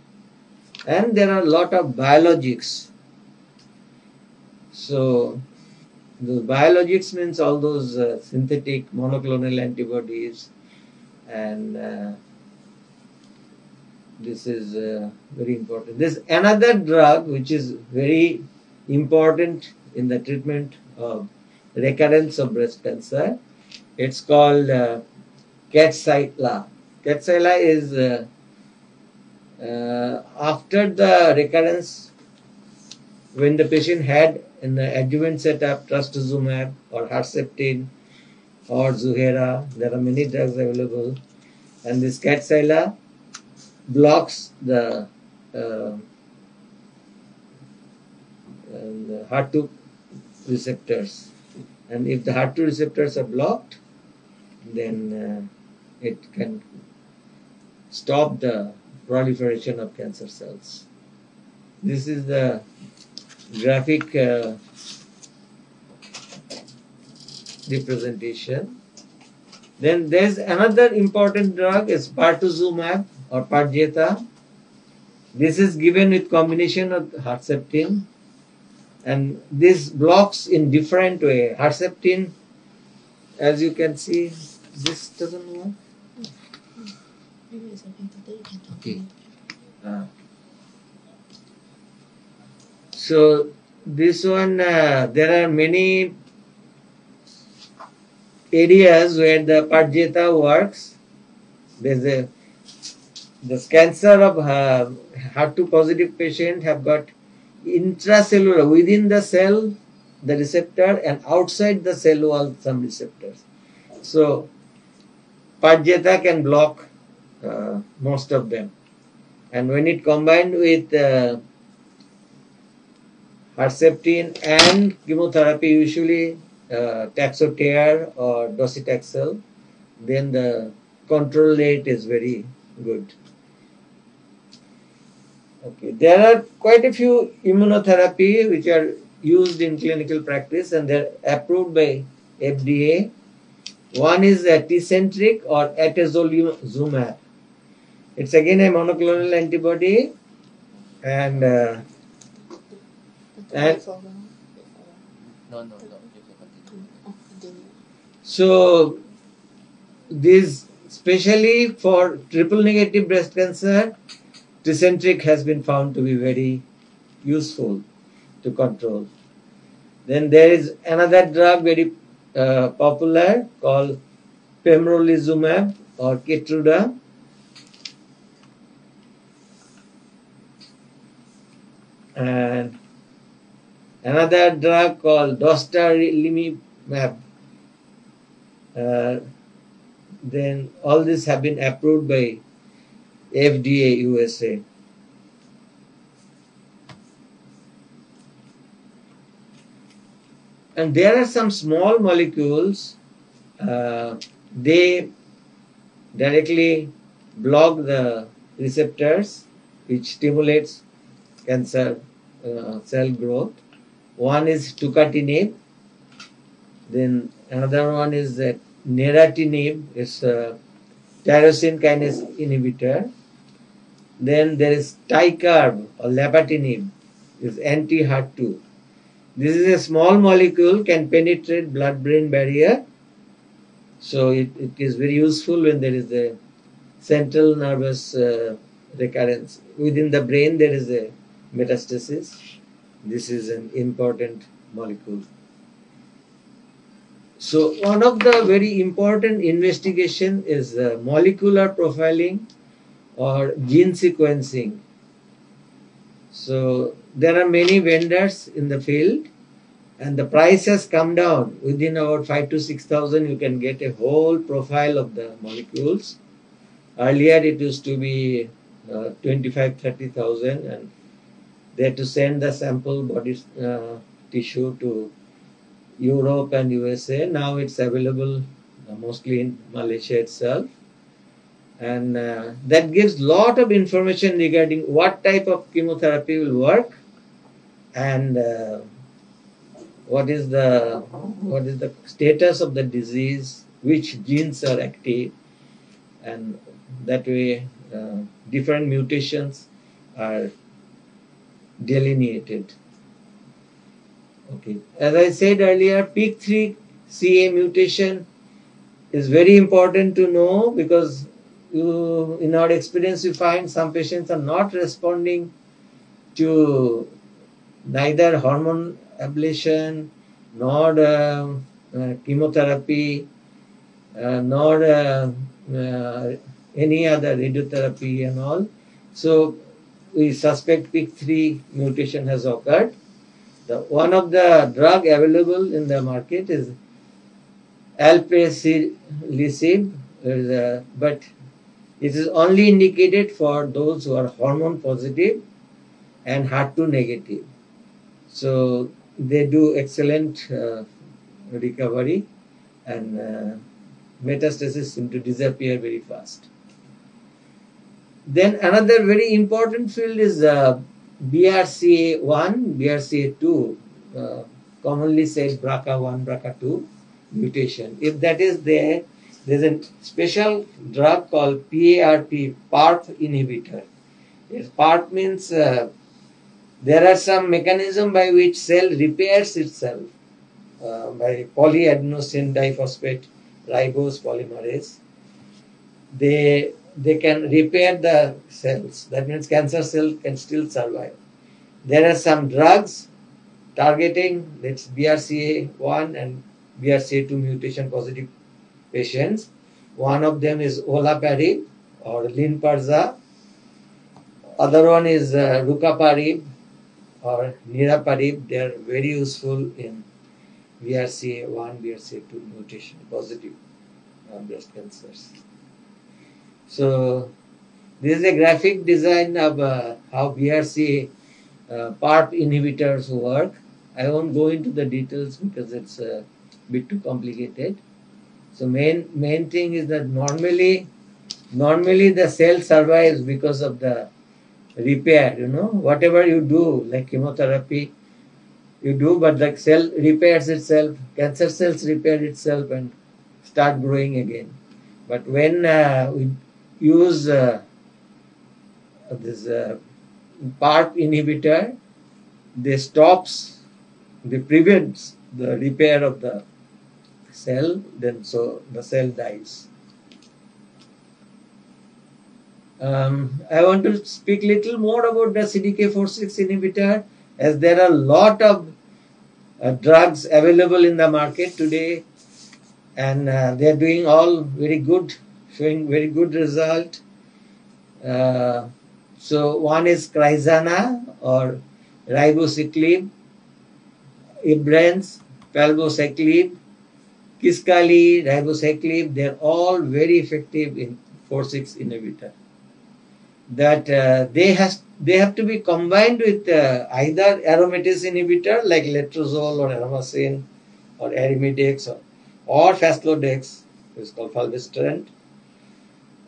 And there are a lot of biologics. So the biologics means all those synthetic monoclonal antibodies, and this is very important. There's another drug which is very important in the treatment of recurrence of breast cancer. It's called Kadcyla. Kadcyla is after the recurrence, when the patient had in the adjuvant setup trastuzumab or Herceptin or Zuhera, there are many drugs available, and this Kadcyla blocks the HER2 receptors, and if the HER2 receptors are blocked, then it can stop the proliferation of cancer cells. This is the graphic representation. Then there's another important drug is Pertuzumab or Perjeta. This is given with combination of Herceptin, and this blocks in different way. Herceptin, as you can see, this doesn't work. Okay. So this one, there are many areas where the Perjeta works. There's a this cancer of HER2 positive patient have got intracellular, within the cell, the receptor, and outside the cell wall some receptors. So Parjeta can block most of them. And when it combined with Herceptin and chemotherapy, usually Taxotere or docetaxel, then the control rate is very good. Okay, there are quite a few immunotherapy which are used in clinical practice and they're approved by FDA. One is Tecentriq or atezolizumab. It's again a monoclonal antibody and No. so this especially for triple negative breast cancer, Tecentriq has been found to be very useful to control. Then there is another drug very popular called pembrolizumab or Keytruda. And another drug called dostarlimab. Then all these have been approved by FDA USA. And there are some small molecules, they directly block the receptors which stimulates cancer cell growth. One is tucatinib, then another one is neratinib, it's a tyrosine kinase inhibitor. Then there is ticarb or lapatinib, is anti-HER2. This is a small molecule, can penetrate blood-brain barrier. So it is very useful when there is a central nervous recurrence. Within the brain there is a metastasis. This is an important molecule. So one of the very important investigation is molecular profiling or gene sequencing. So there are many vendors in the field and the price has come down. Within about 5,000 to 6,000 you can get a whole profile of the molecules. Earlier it used to be 25,000 to 30,000 and they had to send the sample body tissue to Europe and USA. Now it's available mostly in Malaysia itself. And that gives lot of information regarding what type of chemotherapy will work and what is the status of the disease, which genes are active, and that way different mutations are delineated. Okay, as I said earlier, PIK3CA mutation is very important to know because in our experience we find some patients are not responding to neither hormone ablation nor chemotherapy nor any other radiotherapy and all. So we suspect PIK3 mutation has occurred. One of the drug available in the market is alpelisib, but it is only indicated for those who are hormone positive and HER2 negative. So they do excellent recovery and metastasis seem to disappear very fast. Then another very important field is BRCA1, BRCA2, commonly said BRCA1, BRCA2 mutation. If that is there, there's a special drug called PARP, PARP inhibitor. Yes, PARP means there are some mechanism by which cell repairs itself by polyadenosine diphosphate ribose polymerase. They can repair the cells. That means cancer cell can still survive. There are some drugs targeting that's BRCA1 and BRCA2 mutation positive patients. One of them is olaparib or Lynparza, Other one is rucaparib or niraparib. They are very useful in BRCA1, BRCA2 mutation positive breast cancers. So this is a graphic design of how BRCA PARP inhibitors work. I won't go into the details because it's a bit too complicated. So main thing is that normally the cell survives because of the repair, whatever you do, like chemotherapy, you do, but the cell repairs itself, cancer cells repair itself and start growing again. But when we use this PARP inhibitor, they prevents the repair of the cell, then so the cell dies. I want to speak little more about the Cdk46 inhibitor, as there are a lot of drugs available in the market today, and they are doing all very good, showing very good result. So one is Crizana or ribociclib, Ibrance, palbociclib, Kisqali, ribociclib. They are all very effective in 4/6 inhibitor. That they have to be combined with either aromatase inhibitor like letrozole or aromasin or arimidex or faslodex, which is called fulvestrant.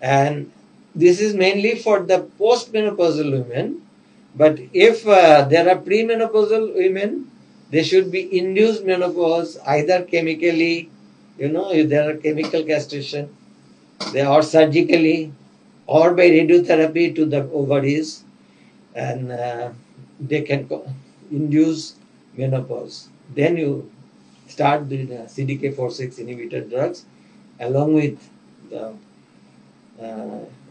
And this is mainly for the postmenopausal women. But if there are premenopausal women, they should be induced menopause either chemically, if there are chemical castration, or surgically, or by radiotherapy to the ovaries, and they can induce menopause. Then you start the Cdk46 inhibitor drugs along with the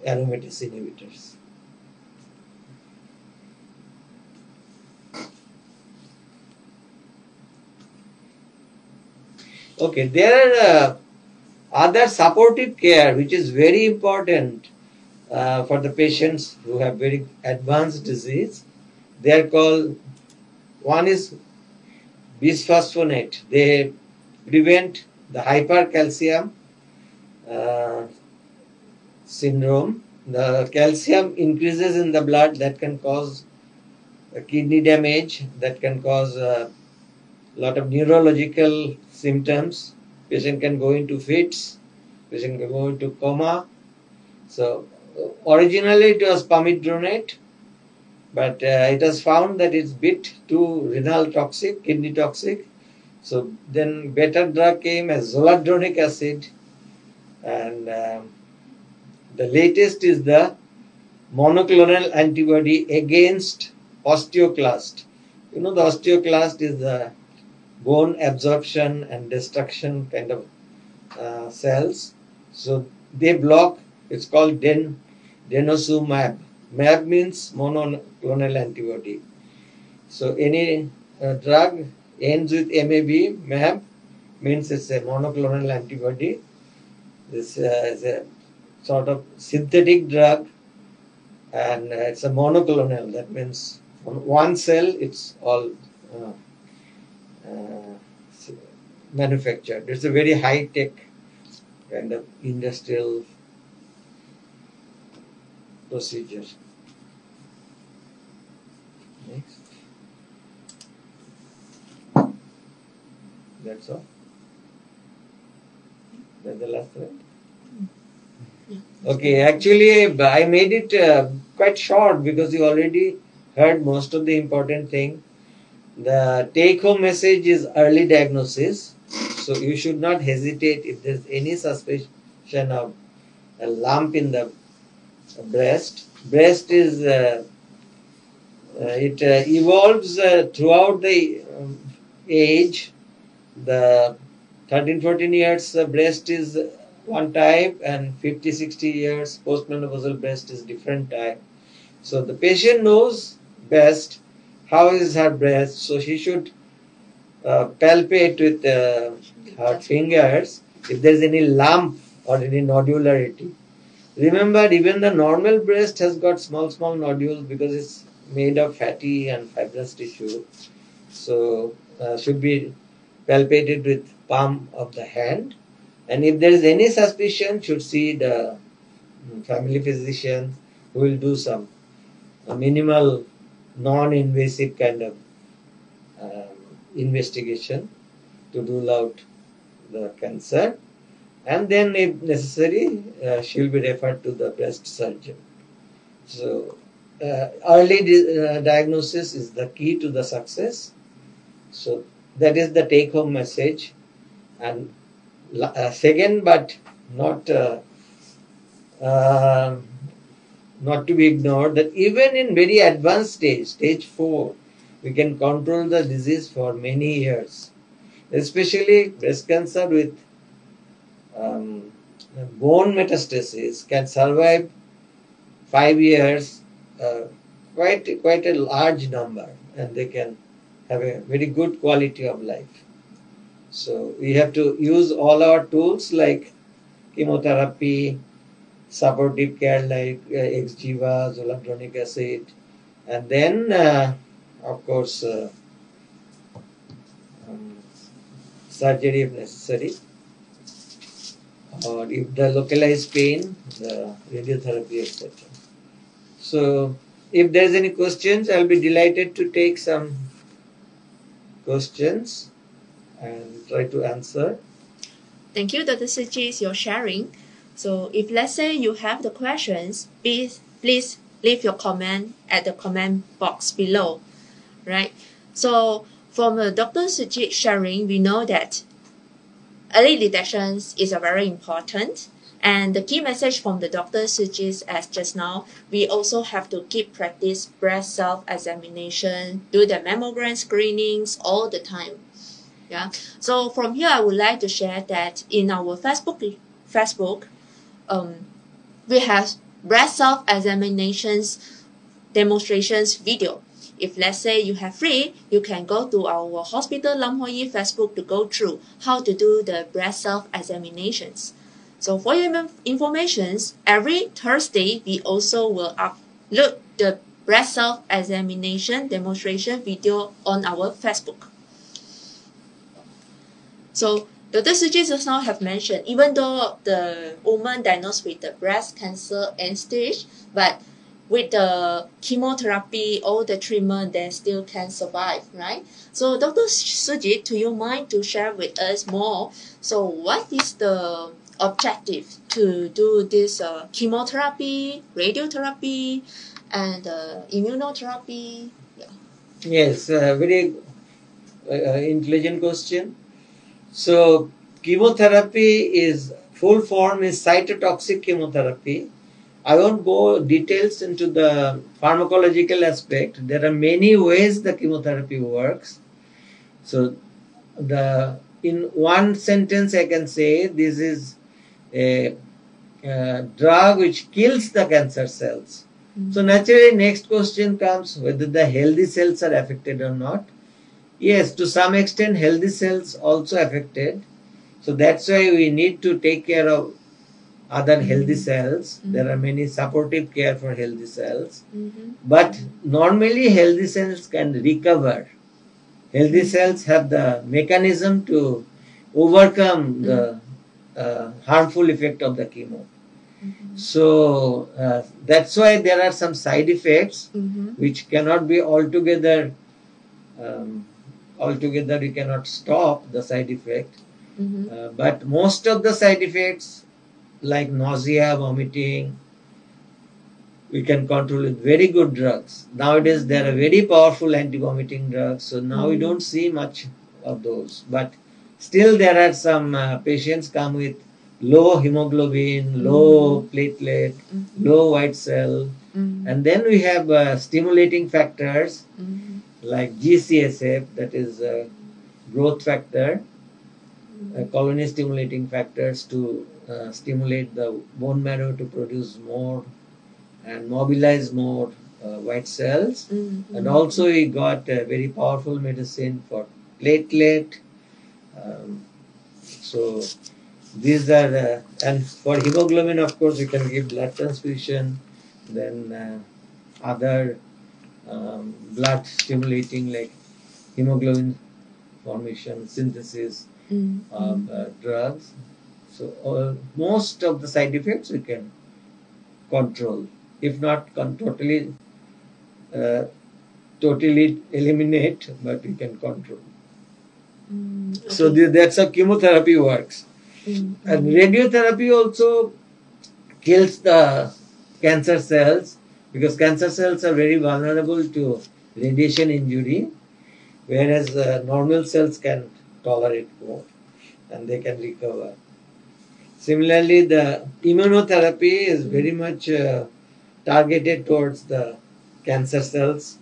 aromatase inhibitors. Okay, there are other supportive care which is very important for the patients who have very advanced disease. They are called, one is bisphosphonate. They prevent the hypercalcium syndrome. The calcium increases in the blood, that can cause kidney damage, that can cause a lot of neurological symptoms. Patient can go into fits, patient can go into coma. So originally it was pamidronate, but it was found that it's bit too renal toxic, kidney toxic. So then better drug came as zoledronic acid, and the latest is the monoclonal antibody against osteoclast. The osteoclast is the bone absorption and destruction kind of cells. So they block, it's called denosumab. MAB means monoclonal antibody. So any drug ends with MAB, MAB means it's a monoclonal antibody. This is a sort of synthetic drug, and it's a monoclonal. That means on one cell it's all manufactured. It's a very high-tech kind of industrial procedure. Next. That's all. That's the last one. Okay, actually I made it quite short because you already heard most of the important thing. The take-home message is early diagnosis. So you should not hesitate if there's any suspicion of a lump in the breast. Breast is, it evolves throughout the age. The 13-14 years breast is one type, and 50-60 years postmenopausal breast is different type. So the patient knows best how is her breast, so she should palpate with her fingers if there is any lump or any nodularity. Remember, even the normal breast has got small nodules because it's made of fatty and fibrous tissue. So should be palpated with palm of the hand. And if there is any suspicion, should see the family physician who will do some minimal non-invasive kind of investigation to rule out the cancer. And then if necessary, she will be referred to the breast surgeon. So early diagnosis is the key to the success. So that is the take-home message. And second, but not to be ignored, that even in very advanced stage 4, we can control the disease for many years. Especially breast cancer with bone metastasis can survive 5 years, quite a large number, and they can have a very good quality of life. So we have to use all our tools like chemotherapy, supportive care like Exgiva, zoledronic acid, and then of course surgery if necessary, or if the localized pain, the radiotherapy, etc. So if there is any questions, I will be delighted to take some questions and try to answer. Thank you, Dr. Sujit, your sharing. So if let's say you have the questions, please leave your comment at the comment box below, right? So from Dr. Sujit sharing, we know that early detection is very important. And the key message from the Dr. Sujit as just now, we also have to keep practice breast self-examination, do the mammogram screenings all the time. Yeah. So from here, I would like to share that in our Facebook, we have breast self-examinations demonstrations video. If let's say you have free, you can go to our Hospital Lam Hoa Yi Facebook to go through how to do the breast self-examinations. So for your information, every Thursday, we also will upload the breast self-examination demonstration video on our Facebook. So Dr. Sujit just now have mentioned, even though the woman diagnosed with the breast cancer end stage, but with the chemotherapy or the treatment, they still can survive, right? So Dr. Sujit, do you mind to share with us more? So what is the objective to do this chemotherapy, radiotherapy, and immunotherapy? Yeah. Yes, very intelligent question. So chemotherapy is full form is cytotoxic chemotherapy. I won't go details into the pharmacological aspect. There are many ways the chemotherapy works. So in one sentence I can say this is a drug which kills the cancer cells. So naturally next question comes whether the healthy cells are affected or not. Yes, to some extent healthy cells also affected. So that's why we need to take care of other healthy cells. There are many supportive care for healthy cells. But normally healthy cells can recover. Healthy cells have the mechanism to overcome the harmful effect of the chemo. So that's why there are some side effects which cannot be altogether we cannot stop the side effect. But most of the side effects like nausea, vomiting, we can control with very good drugs. Nowadays there are very powerful anti-vomiting drugs, so now we don't see much of those. But still there are some patients come with low hemoglobin, low platelet, low white cell, and then we have stimulating factors like GCSF, that is growth factor, colony stimulating factors to stimulate the bone marrow to produce more and mobilize more white cells. And also we got a very powerful medicine for platelet. So These are, and for hemoglobin, of course, you can give blood transfusion, then other blood stimulating like hemoglobin formation, synthesis of drugs. So most of the side effects we can control, if not totally eliminate, but we can control. Okay. So that's how chemotherapy works. And radiotherapy also kills the cancer cells, because cancer cells are very vulnerable to radiation injury, whereas normal cells can tolerate more and they can recover. Similarly, the immunotherapy is very much targeted towards the cancer cells.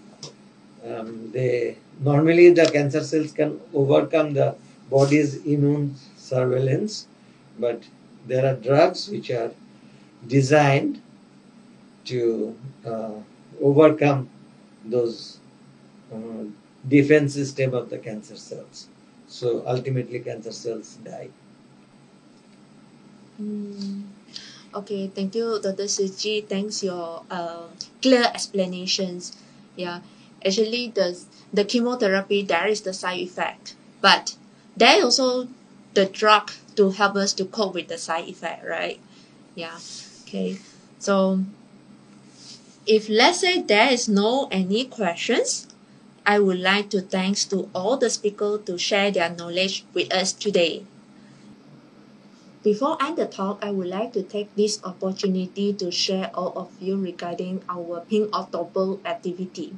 Normally the cancer cells can overcome the body's immune surveillance, but there are drugs which are designed to overcome those defense system of the cancer cells. So ultimately cancer cells die. Okay, thank you, Dr. Sujit. Thanks your clear explanations. Yeah, actually the chemotherapy, there is the side effect, but there is also the drug to help us to cope with the side effect, right? Yeah. Okay. So if let's say there is no any questions, I would like to thanks to all the speakers to share their knowledge with us today. Before I end the talk, I would like to take this opportunity to share all of you regarding our Pink October activity.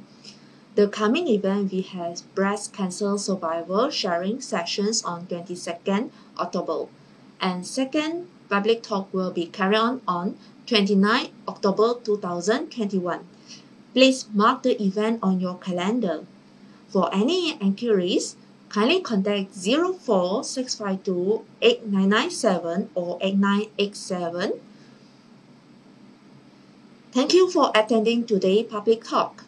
The coming event, we have breast cancer survivor sharing sessions on 22nd October, and second public talk will be carried on 29 October 2021. Please mark the event on your calendar. For any inquiries, kindly contact 04652 8997 or 8987. Thank you for attending today's public talk.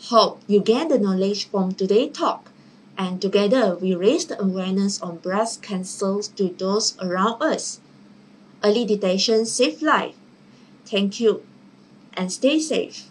Hope you gain the knowledge from today's talk, and together we raise the awareness on breast cancer to those around us. Early detection saves life. Thank you, and stay safe.